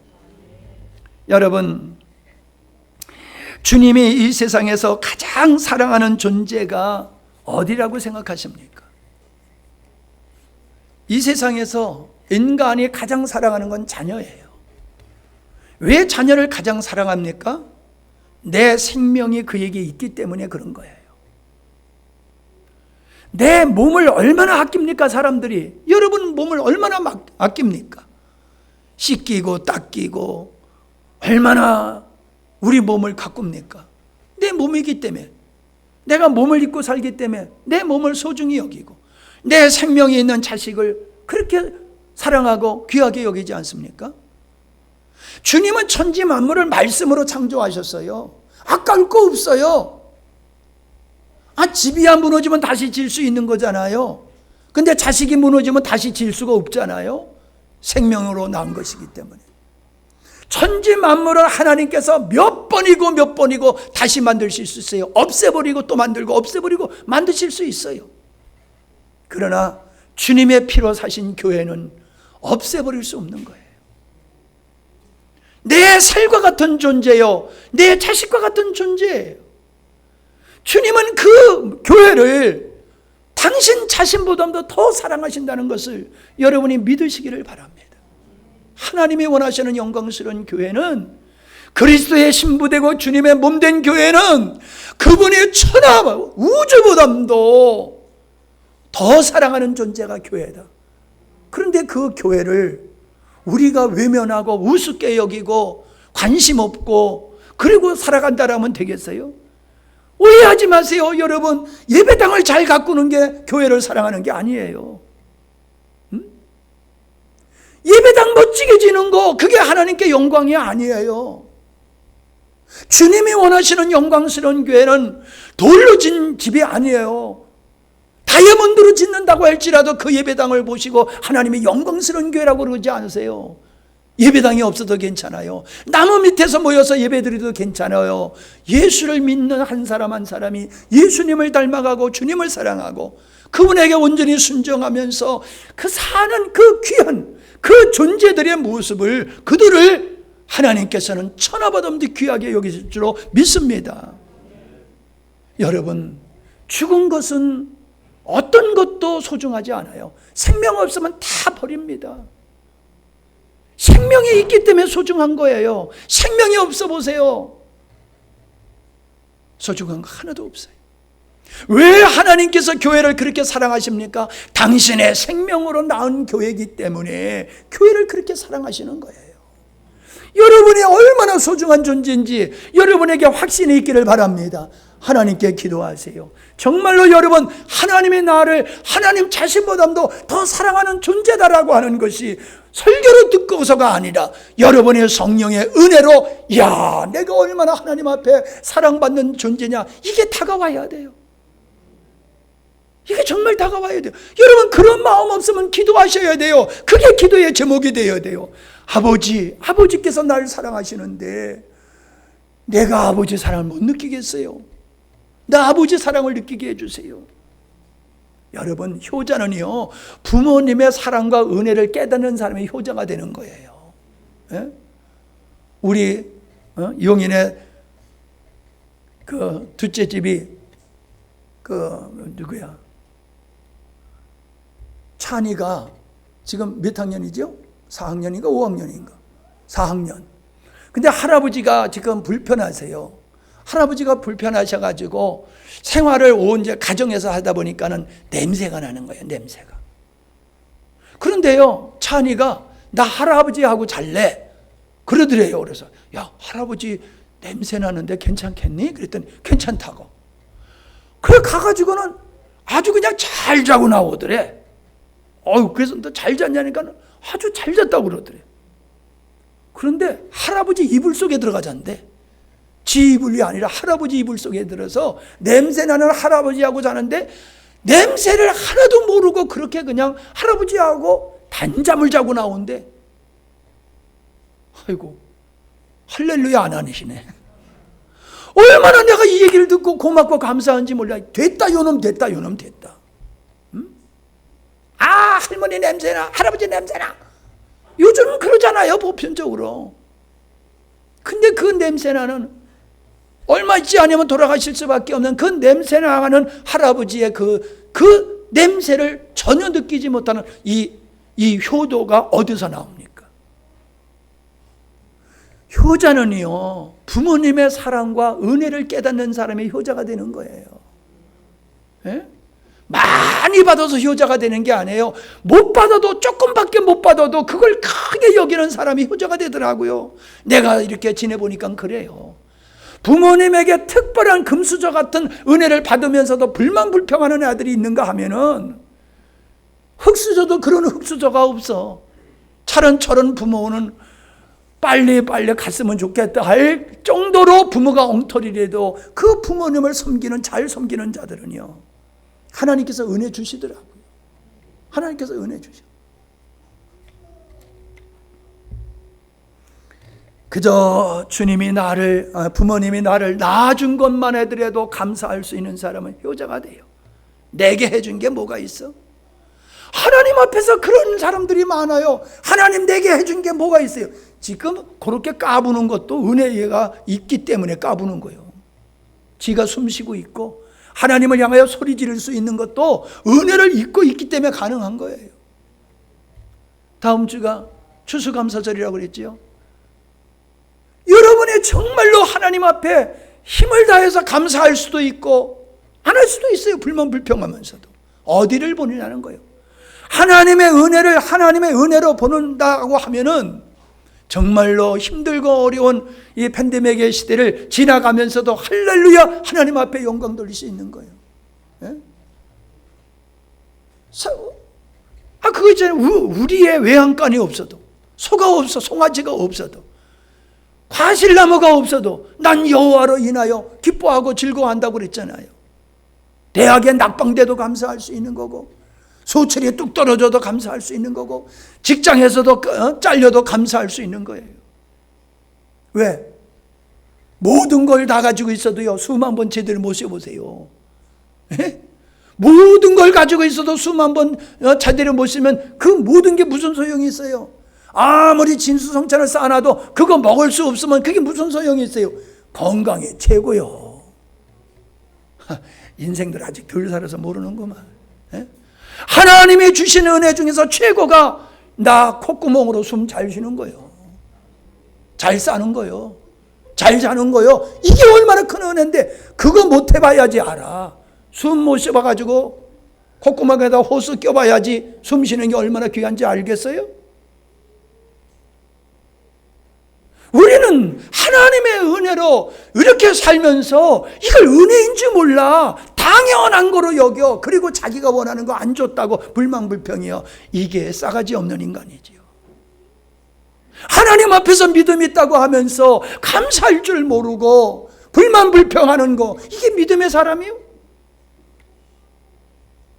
여러분, 주님이 이 세상에서 가장 사랑하는 존재가 어디라고 생각하십니까? 이 세상에서 인간이 가장 사랑하는 건 자녀예요. 왜 자녀를 가장 사랑합니까? 내 생명이 그에게 있기 때문에 그런 거예요. 내 몸을 얼마나 아낍니까, 사람들이? 여러분 몸을 얼마나 아낍니까? 씻기고 닦이고 얼마나 우리 몸을 가꿉니까? 내 몸이기 때문에, 내가 몸을 입고 살기 때문에 내 몸을 소중히 여기고 내 생명이 있는 자식을 그렇게 사랑하고 귀하게 여기지 않습니까? 주님은 천지 만물을 말씀으로 창조하셨어요. 아까울 거 없어요. 집이야 무너지면 다시 질 수 있는 거잖아요. 근데 자식이 무너지면 다시 질 수가 없잖아요. 생명으로 낳은 것이기 때문에. 천지 만물을 하나님께서 몇 번이고 다시 만드실 수 있어요. 없애버리고 또 만들고 없애버리고 만드실 수 있어요. 그러나 주님의 피로 사신 교회는 없애버릴 수 없는 거예요. 내 살과 같은 존재요, 내 자식과 같은 존재예요. 주님은 그 교회를 당신 자신보다도 더 사랑하신다는 것을 여러분이 믿으시기를 바랍니다. 하나님이 원하시는 영광스러운 교회는 그리스도의 신부되고 주님의 몸된 교회는 그분이 천하 우주보다도 더 사랑하는 존재가 교회다. 그런데 그 교회를 우리가 외면하고 우습게 여기고 관심 없고 그리고 살아간다라면 되겠어요? 오해하지 마세요. 여러분, 예배당을 잘 가꾸는 게 교회를 사랑하는 게 아니에요. 예배당 멋지게 지는 거, 그게 하나님께 영광이 아니에요. 주님이 원하시는 영광스러운 교회는 돌로 진 집이 아니에요. 다이아몬드로 짓는다고 할지라도 그 예배당을 보시고 하나님이 영광스러운 교회라고 그러지 않으세요? 예배당이 없어도 괜찮아요. 나무 밑에서 모여서 예배드려도 괜찮아요. 예수를 믿는 한 사람 한 사람이 예수님을 닮아가고 주님을 사랑하고 그분에게 온전히 순종하면서 그 사는 그 귀한 그 존재들의 모습을, 그들을 하나님께서는 천하보다도 귀하게 여기실 줄로 믿습니다. 여러분, 죽은 것은 어떤 것도 소중하지 않아요. 생명 없으면 다 버립니다. 생명이 있기 때문에 소중한 거예요. 생명이 없어 보세요. 소중한 거 하나도 없어요. 왜 하나님께서 교회를 그렇게 사랑하십니까? 당신의 생명으로 낳은 교회이기 때문에 교회를 그렇게 사랑하시는 거예요. 여러분이 얼마나 소중한 존재인지 여러분에게 확신이 있기를 바랍니다. 하나님께 기도하세요. 정말로 여러분, 하나님의 나를 하나님 자신보다도 더 사랑하는 존재다라고 하는 것이 설교로 듣고서가 아니라 여러분의 성령의 은혜로, 야, 내가 얼마나 하나님 앞에 사랑받는 존재냐, 이게 다가와야 돼요. 이게 정말 다가와야 돼요. 여러분, 그런 마음 없으면 기도하셔야 돼요. 그게 기도의 제목이 되어야 돼요. 아버지께서 나를 사랑하시는데 내가 아버지 사랑을 못 느끼겠어요. 나 아버지 사랑을 느끼게 해주세요. 여러분, 효자는요, 부모님의 사랑과 은혜를 깨닫는 사람이 효자가 되는 거예요. 예? 우리 용인의 그 둘째 집이 누구야? 찬이가 지금 몇 학년이죠? 4학년인가 5학년인가? 4학년. 근데 할아버지가 지금 불편하세요. 할아버지가 불편하셔가지고 생활을 이제 가정에서 하다 보니까는 냄새가 나는 거예요. 냄새가. 그런데요, 찬이가 나 할아버지하고 잘래 그러더래요. 그래서 야, 할아버지 냄새 나는데 괜찮겠니? 그랬더니 괜찮다고. 그래 가가지고는 아주 그냥 잘 자고 나오더래. 그래서 너 잘 잤냐니까 아주 잘 잤다고 그러더래. 그런데 할아버지 이불 속에 들어가자는데, 지 이불이 아니라 할아버지 이불 속에 들어서 냄새나는 할아버지하고 자는데 냄새를 하나도 모르고 그렇게 그냥 할아버지하고 단잠을 자고 나온대. 아이고, 할렐루야 안 하시네. 얼마나 내가 이 얘기를 듣고 고맙고 감사한지 몰라. 됐다 요놈 됐다. 응? 아, 할머니 냄새나, 할아버지 냄새나. 요즘은 그러잖아요, 보편적으로. 근데 그 냄새나는 얼마 있지 않으면 돌아가실 수밖에 없는 그 냄새나는 할아버지의 그 냄새를 전혀 느끼지 못하는 이 효도가 어디서 나옵니까? 효자는요, 부모님의 사랑과 은혜를 깨닫는 사람이 효자가 되는 거예요. 예? 많이 받아서 효자가 되는 게 아니에요. 못 받아도, 조금밖에 못 받아도 그걸 크게 여기는 사람이 효자가 되더라고요. 내가 이렇게 지내보니까 그래요. 부모님에게 특별한 금수저 같은 은혜를 받으면서도 불만불평하는 아들이 있는가 하면은, 흙수저도 그런 흙수저가 없어. 저런 부모는 빨리 갔으면 좋겠다 할 정도로 부모가 엉터리라도 그 부모님을 잘 섬기는 자들은요, 하나님께서 은혜 주시더라고요. 하나님께서 은혜 주셔. 그저 부모님이 나를 낳아준 것만 해더라도 감사할 수 있는 사람은 효자가 돼요. 내게 해준 게 뭐가 있어? 하나님 앞에서 그런 사람들이 많아요. 하나님 내게 해준 게 뭐가 있어요? 지금 그렇게 까부는 것도 은혜가 있기 때문에 까부는 거예요. 지가 숨쉬고 있고 하나님을 향하여 소리 지를 수 있는 것도 은혜를 입고 있기 때문에 가능한 거예요. 다음 주가 추수감사절이라고 그랬지요. 여러분의 정말로 하나님 앞에 힘을 다해서 감사할 수도 있고 안 할 수도 있어요. 불만 불평하면서도. 어디를 보느냐는 거예요. 하나님의 은혜로 보는다고 하면은 정말로 힘들고 어려운 이 팬데믹의 시대를 지나가면서도 할렐루야 하나님 앞에 영광 돌릴 수 있는 거예요. 예? 그거 있잖아요. 우리의 외양간이 없어도, 소가 없어, 송아지가 없어도, 과실나무가 없어도 난 여호와로 인하여 기뻐하고 즐거워한다고 그랬잖아요. 대학에 낙방돼도 감사할 수 있는 거고, 소철이 뚝 떨어져도 감사할 수 있는 거고, 직장에서도 잘려도 감사할 수 있는 거예요. 왜? 모든 걸 다 가지고 있어도요, 수만 번 제대로 모셔보세요. 예? 모든 걸 가지고 있어도 수만 번 제대로 모시면 그 모든 게 무슨 소용이 있어요? 아무리 진수성찬을 쌓아놔도 그거 먹을 수 없으면 그게 무슨 소용이 있어요? 건강이 최고요. 인생들 아직 덜 살아서 모르는구만. 예? 하나님이 주신 은혜 중에서 최고가 나 콧구멍으로 숨 잘 쉬는 거예요. 잘 싸는 거예요. 잘 자는 거예요. 이게 얼마나 큰 은혜인데 그거 못 해봐야지 알아. 숨 못 쉬어봐가지고 콧구멍에다 호스 껴봐야지 숨 쉬는 게 얼마나 귀한지 알겠어요? 우리는 하나님의 은혜로 이렇게 살면서 이걸 은혜인 줄 몰라. 당연한 거로 여겨. 그리고 자기가 원하는 거 안 줬다고 불만불평이요. 이게 싸가지 없는 인간이지요. 하나님 앞에서 믿음 있다고 하면서 감사할 줄 모르고 불만불평하는 거, 이게 믿음의 사람이요?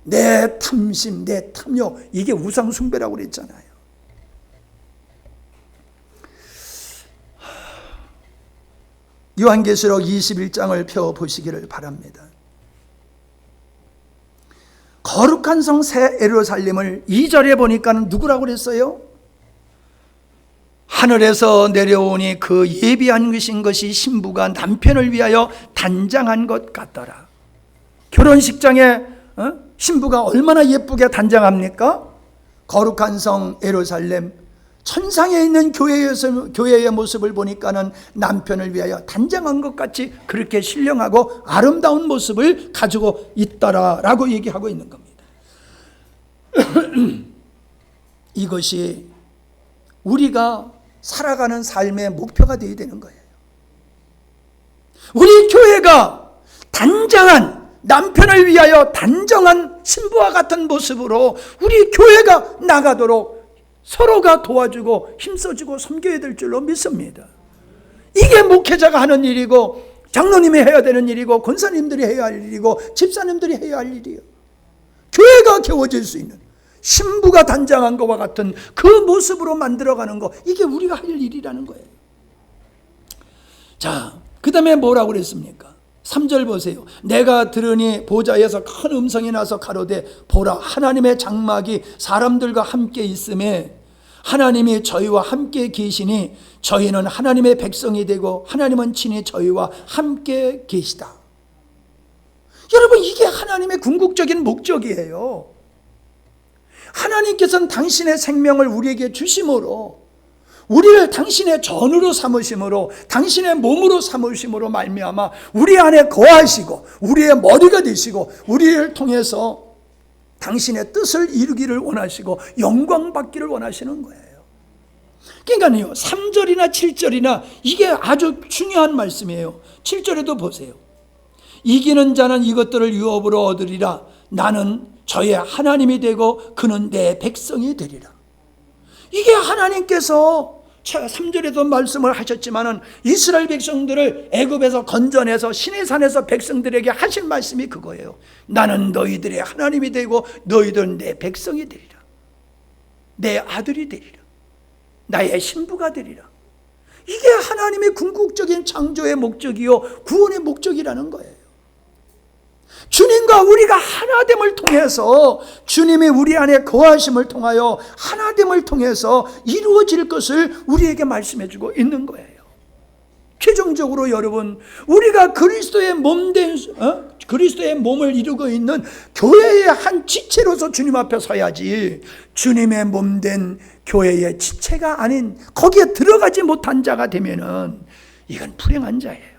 내 탐심, 내 탐욕, 이게 우상숭배라고 그랬잖아요. 요한계시록 21장을 펴보시기를 바랍니다. 거룩한 성 새 예루살렘을 2절에 보니까 누구라고 그랬어요? 하늘에서 내려오니 그 예비한 것이 신부가 남편을 위하여 단장한 것 같더라. 결혼식장에 신부가 얼마나 예쁘게 단장합니까? 거룩한 성 예루살렘, 천상에 있는 교회의 모습을 보니까는 남편을 위하여 단장한 것 같이 그렇게 신령하고 아름다운 모습을 가지고 있더라라고 얘기하고 있는 겁니다. 이것이 우리가 살아가는 삶의 목표가 되어야 되는 거예요. 우리 교회가 단장한, 남편을 위하여 단정한 신부와 같은 모습으로 우리 교회가 나가도록 서로가 도와주고 힘써주고 섬겨야 될 줄로 믿습니다. 이게 목회자가 하는 일이고, 장로님이 해야 되는 일이고, 권사님들이 해야 할 일이고, 집사님들이 해야 할 일이에요. 교회가 겨워질 수 있는, 신부가 단장한 것과 같은 그 모습으로 만들어가는 거, 이게 우리가 할 일이라는 거예요. 자, 그 다음에 뭐라고 그랬습니까? 3절 보세요. 내가 들으니 보좌에서 큰 음성이 나서 가로되 보라, 하나님의 장막이 사람들과 함께 있음에 하나님이 저희와 함께 계시니 저희는 하나님의 백성이 되고 하나님은 친히 저희와 함께 계시다. 여러분, 이게 하나님의 궁극적인 목적이에요. 하나님께서는 당신의 생명을 우리에게 주심으로, 우리를 당신의 전으로 삼으심으로, 당신의 몸으로 삼으심으로 말미암아 우리 안에 거하시고 우리의 머리가 되시고 우리를 통해서 당신의 뜻을 이루기를 원하시고 영광 받기를 원하시는 거예요. 그러니까요, 3절이나 7절이나 이게 아주 중요한 말씀이에요. 7절에도 보세요. 이기는 자는 이것들을 유업으로 얻으리라. 나는 저의 하나님이 되고 그는 내 백성이 되리라. 이게 하나님께서 3절에도 말씀을 하셨지만은 이스라엘 백성들을 애굽에서 건져내서 시내산에서 백성들에게 하신 말씀이 그거예요. 나는 너희들의 하나님이 되고 너희들은 내 백성이 되리라. 내 아들이 되리라. 나의 신부가 되리라. 이게 하나님의 궁극적인 창조의 목적이요, 구원의 목적이라는 거예요. 주님과 우리가 하나됨을 통해서, 주님이 우리 안에 거하심을 통하여 하나됨을 통해서 이루어질 것을 우리에게 말씀해 주고 있는 거예요. 최종적으로 여러분, 우리가 그리스도의 그리스도의 몸을 이루고 있는 교회의 한 지체로서 주님 앞에 서야지, 주님의 몸 된 교회의 지체가 아닌 거기에 들어가지 못한 자가 되면은 이건 불행한 자예요.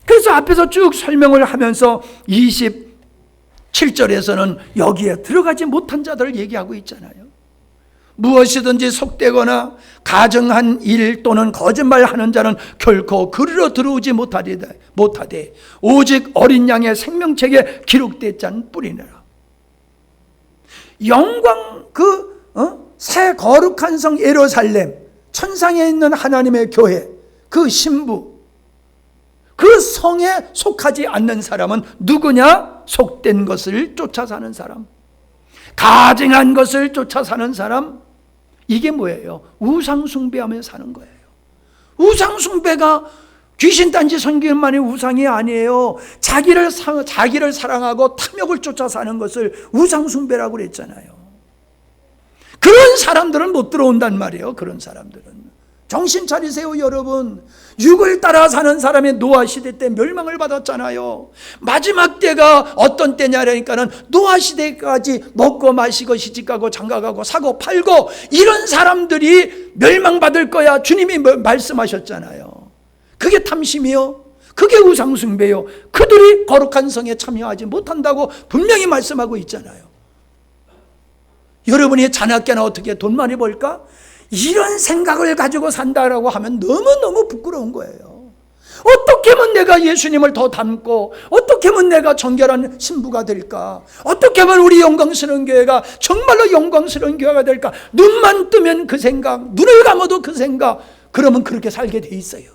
그래서 앞에서 쭉 설명을 하면서 27절에서는 여기에 들어가지 못한 자들을 얘기하고 있잖아요. 무엇이든지 속되거나 가정한 일 또는 거짓말하는 자는 결코 그리로 들어오지 못하되 오직 어린 양의 생명책에 기록된 뿐이니라. 영광 새 거룩한 성 예루살렘, 천상에 있는 하나님의 교회, 그 신부, 그 성에 속하지 않는 사람은 누구냐? 속된 것을 쫓아 사는 사람, 가증한 것을 쫓아 사는 사람. 이게 뭐예요? 우상 숭배하며 사는 거예요. 우상 숭배가 귀신단지 섬기는만이 우상이 아니에요. 자기를 사랑하고 탐욕을 쫓아 사는 것을 우상 숭배라고 그랬잖아요. 그런 사람들은 못 들어온단 말이에요. 그런 사람들은. 정신 차리세요, 여러분. 육을 따라 사는 사람의 노아 시대 때 멸망을 받았잖아요. 마지막 때가 어떤 때냐니까는 노아 시대까지 먹고 마시고 시집가고 장가가고 사고 팔고 이런 사람들이 멸망받을 거야. 주님이 말씀하셨잖아요. 그게 탐심이요. 그게 우상숭배요. 그들이 거룩한 성에 참여하지 못한다고 분명히 말씀하고 있잖아요. 여러분이 자나깨나 어떻게 돈 많이 벌까? 이런 생각을 가지고 산다라고 하면 너무너무 부끄러운 거예요. 어떻게 하면 내가 예수님을 더 닮고, 어떻게 하면 내가 정결한 신부가 될까? 어떻게 하면 우리 영광스러운 교회가 정말로 영광스러운 교회가 될까? 눈만 뜨면 그 생각, 눈을 감아도 그 생각, 그러면 그렇게 살게 돼 있어요.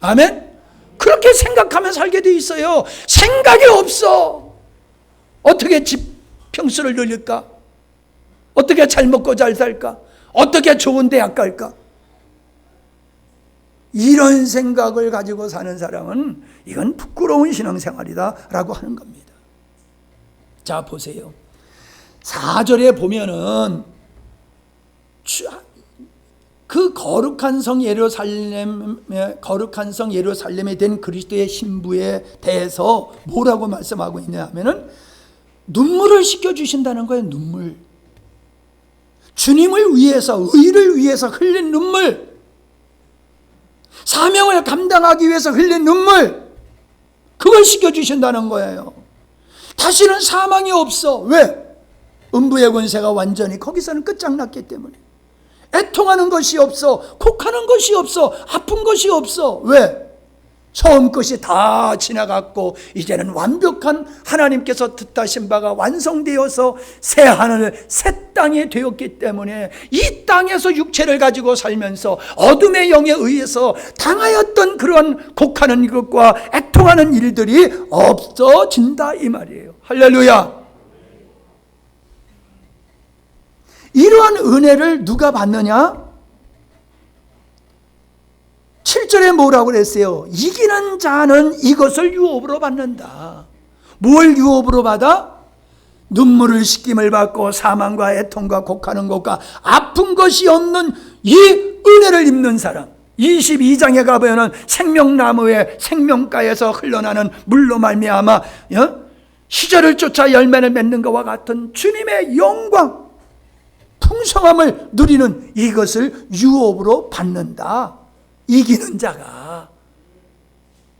아멘? 그렇게 생각하면 살게 돼 있어요. 생각이 없어. 어떻게 집 평수를 늘릴까? 어떻게 잘 먹고 잘 살까? 어떻게 좋은 대학 갈까? 이런 생각을 가지고 사는 사람은 이건 부끄러운 신앙생활이다 라고 하는 겁니다. 자, 보세요. 4절에 보면은 그 거룩한 성 예루살렘에 된 그리스도의 신부에 대해서 뭐라고 말씀하고 있냐 하면은 눈물을 씻겨주신다는 거예요. 눈물. 주님을 위해서, 의를 위해서 흘린 눈물, 사명을 감당하기 위해서 흘린 눈물, 그걸 씻겨주신다는 거예요. 다시는 사망이 없어. 왜? 음부의 권세가 완전히 거기서는 끝장났기 때문에. 애통하는 것이 없어. 곡하는 것이 없어. 아픈 것이 없어. 왜? 처음 것이 다 지나갔고 이제는 완벽한 하나님께서 뜻하신 바가 완성되어서 새 하늘 새 땅이 되었기 때문에 이 땅에서 육체를 가지고 살면서 어둠의 영에 의해서 당하였던 그런 곡하는 것과 애통하는 일들이 없어진다 이 말이에요. 할렐루야. 이러한 은혜를 누가 받느냐? 7절에 뭐라고 그랬어요? 이기는 자는 이것을 유업으로 받는다. 뭘 유업으로 받아? 눈물을 씻김을 받고 사망과 애통과 곡하는 것과 아픈 것이 없는 이 은혜를 입는 사람. 22장에 가보면 생명나무의 생명가에서 흘러나는 물로 말미암아 시절을 쫓아 열매를 맺는 것과 같은 주님의 영광, 풍성함을 누리는 이것을 유업으로 받는다. 이기는 자가.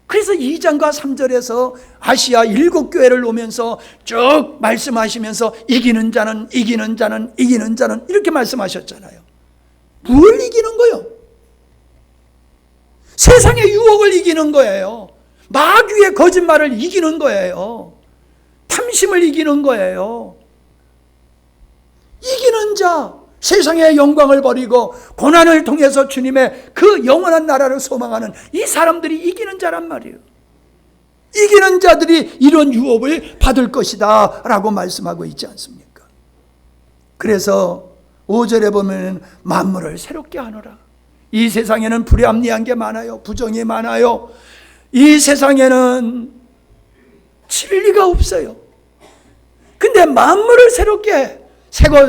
그래서 2장과 3절에서 아시아 7교회를 오면서 쭉 말씀하시면서 이기는 자는 이기는 자는 이기는 자는 이렇게 말씀하셨잖아요. 뭘 이기는 거요? 세상의 유혹을 이기는 거예요. 마귀의 거짓말을 이기는 거예요. 탐심을 이기는 거예요. 이기는 자, 세상의 영광을 버리고 고난을 통해서 주님의 그 영원한 나라를 소망하는 이 사람들이 이기는 자란 말이에요. 이기는 자들이 이런 유업을 받을 것이다 라고 말씀하고 있지 않습니까? 그래서 5절에 보면 만물을 새롭게 하노라. 이 세상에는 불합리한 게 많아요. 부정이 많아요. 이 세상에는 진리가 없어요. 근데 만물을 새롭게 해.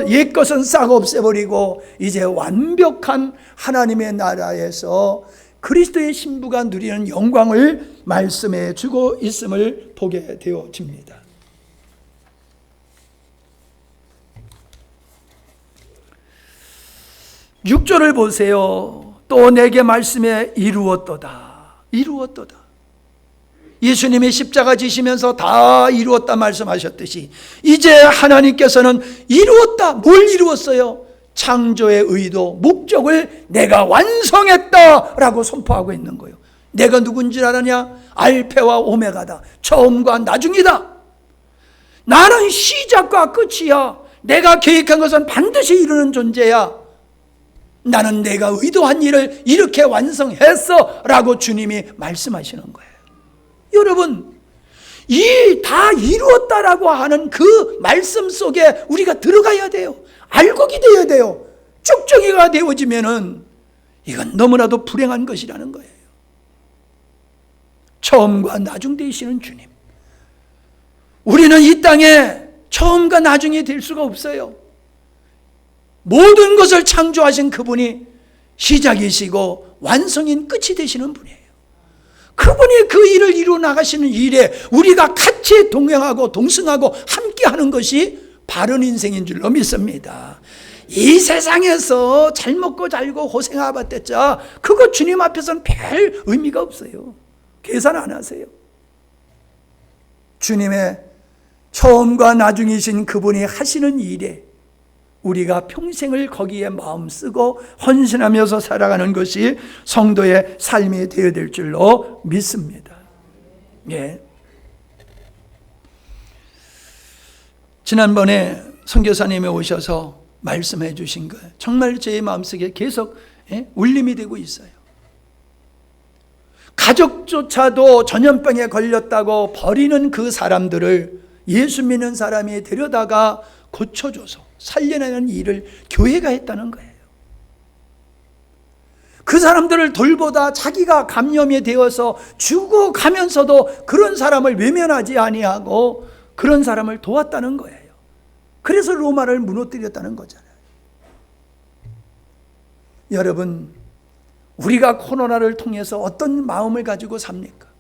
옛 것은 싹 없애버리고 이제 완벽한 하나님의 나라에서 그리스도의 신부가 누리는 영광을 말씀해 주고 있음을 보게 되어집니다. 6절을 보세요. 또 내게 말씀해 이루었도다. 이루었도다. 예수님이 십자가 지시면서 다 이루었다 말씀하셨듯이 이제 하나님께서는 이루었다. 뭘 이루었어요? 창조의 의도, 목적을 내가 완성했다라고 선포하고 있는 거예요. 내가 누군지 알았냐? 알파와 오메가다. 처음과 나중이다. 나는 시작과 끝이야. 내가 계획한 것은 반드시 이루는 존재야. 나는 내가 의도한 일을 이렇게 완성했어 라고 주님이 말씀하시는 거예요. 여러분, 이 다 이루었다라고 하는 그 말씀 속에 우리가 들어가야 돼요. 알곡이 되어야 돼요. 쭉정이가 되어지면은 이건 너무나도 불행한 것이라는 거예요. 처음과 나중 되시는 주님. 우리는 이 땅에 처음과 나중이 될 수가 없어요. 모든 것을 창조하신 그분이 시작이시고 완성인 끝이 되시는 분이에요. 그분이 그 일을 이루어 나가시는 일에 우리가 같이 동행하고 동승하고 함께하는 것이 바른 인생인 줄로 믿습니다. 이 세상에서 잘 먹고 잘고 고생하봤댔자 그거 주님 앞에서는 별 의미가 없어요. 계산 안 하세요. 주님의 처음과 나중이신 그분이 하시는 일에 우리가 평생을 거기에 마음 쓰고 헌신하면서 살아가는 것이 성도의 삶이 되어야 될 줄로 믿습니다. 예. 지난번에 선교사님이 오셔서 말씀해 주신 거 정말 제 마음속에 계속 울림이 되고 있어요. 가족조차도 전염병에 걸렸다고 버리는 그 사람들을 예수 믿는 사람이 데려다가 고쳐줘서 살려내는 일을 교회가 했다는 거예요. 그 사람들을 돌보다 자기가 감염이 되어서 죽어가면서도 그런 사람을 외면하지 아니하고 그런 사람을 도왔다는 거예요. 그래서 로마를 무너뜨렸다는 거잖아요. 여러분, 우리가 코로나를 통해서 어떤 마음을 가지고 삽니까?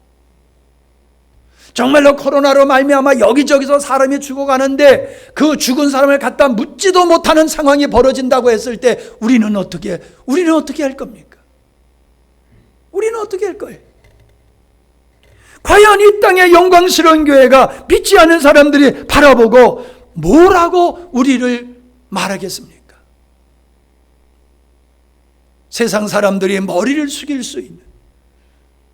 정말로 코로나로 말미암아 여기저기서 사람이 죽어가는데 그 죽은 사람을 갖다 묻지도 못하는 상황이 벌어진다고 했을 때 우리는 어떻게 할 겁니까? 우리는 어떻게 할 거예요? 과연 이 땅의 영광스러운 교회가 믿지 않는 사람들이 바라보고 뭐라고 우리를 말하겠습니까? 세상 사람들이 머리를 숙일 수 있는,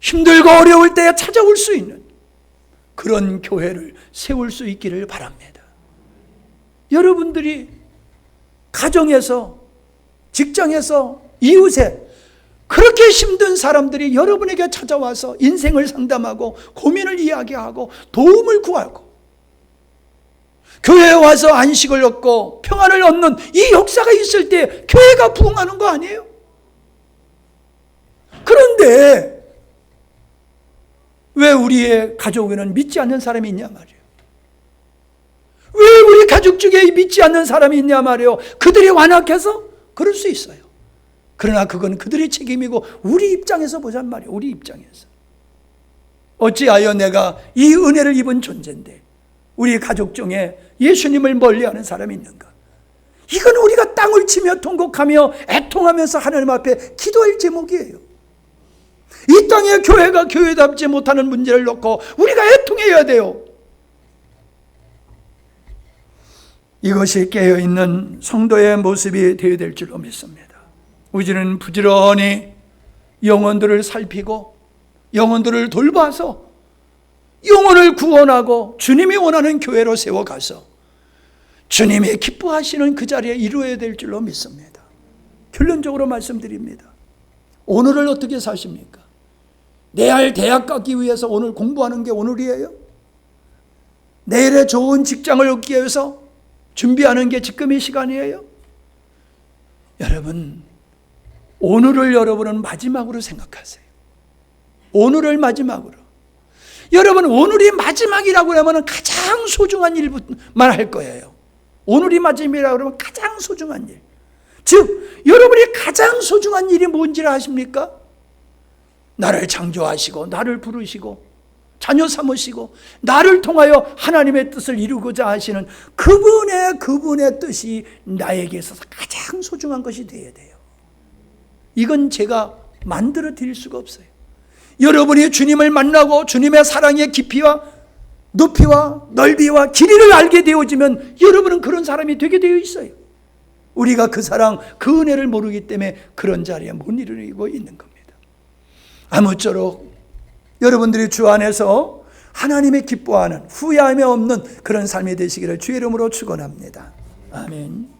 힘들고 어려울 때에 찾아올 수 있는 그런 교회를 세울 수 있기를 바랍니다. 여러분들이 가정에서, 직장에서, 이웃에 그렇게 힘든 사람들이 여러분에게 찾아와서 인생을 상담하고 고민을 이야기하고 도움을 구하고 교회에 와서 안식을 얻고 평안을 얻는 이 역사가 있을 때 교회가 부흥하는 거 아니에요? 그런데 왜 우리의 가족에는 믿지 않는 사람이 있냐 말이에요. 왜 우리 가족 중에 믿지 않는 사람이 있냐 말이에요. 그들이 완악해서 그럴 수 있어요. 그러나 그건 그들의 책임이고 우리 입장에서 보잔 말이에요. 우리 입장에서. 어찌하여 내가 이 은혜를 입은 존재인데 우리 가족 중에 예수님을 멀리하는 사람이 있는가? 이건 우리가 땅을 치며 통곡하며 애통하면서 하나님 앞에 기도할 제목이에요. 이 땅의 교회가 교회답지 못하는 문제를 놓고 우리가 애통해야 돼요. 이것이 깨어있는 성도의 모습이 되어야 될 줄로 믿습니다. 우리는 부지런히 영혼들을 살피고 영혼들을 돌봐서 영혼을 구원하고 주님이 원하는 교회로 세워가서 주님이 기뻐하시는 그 자리에 이루어야 될 줄로 믿습니다. 결론적으로 말씀드립니다. 오늘을 어떻게 사십니까? 내일 대학 가기 위해서 오늘 공부하는 게 오늘이에요? 내일의 좋은 직장을 얻기 위해서 준비하는 게 지금 이 시간이에요? 여러분, 오늘을 여러분은 마지막으로 생각하세요. 오늘을 마지막으로. 여러분, 오늘이 마지막이라고 하면 가장 소중한 일만 할 거예요. 오늘이 마지막이라고 하면 가장 소중한 일. 즉, 여러분이 가장 소중한 일이 뭔지를 아십니까? 나를 창조하시고 나를 부르시고 자녀 삼으시고 나를 통하여 하나님의 뜻을 이루고자 하시는 그분의 뜻이 나에게 있어서 가장 소중한 것이 되어야 돼요. 이건 제가 만들어 드릴 수가 없어요. 여러분이 주님을 만나고 주님의 사랑의 깊이와 높이와 넓이와 길이를 알게 되어지면 여러분은 그런 사람이 되게 되어 있어요. 우리가 그 사랑, 그 은혜를 모르기 때문에 그런 자리에 못 이르고 있는 겁니다. 아무쪼록 여러분들이 주 안에서 하나님의 기뻐하는 후회함이 없는 그런 삶이 되시기를 주의 이름으로 축원합니다. 아멘.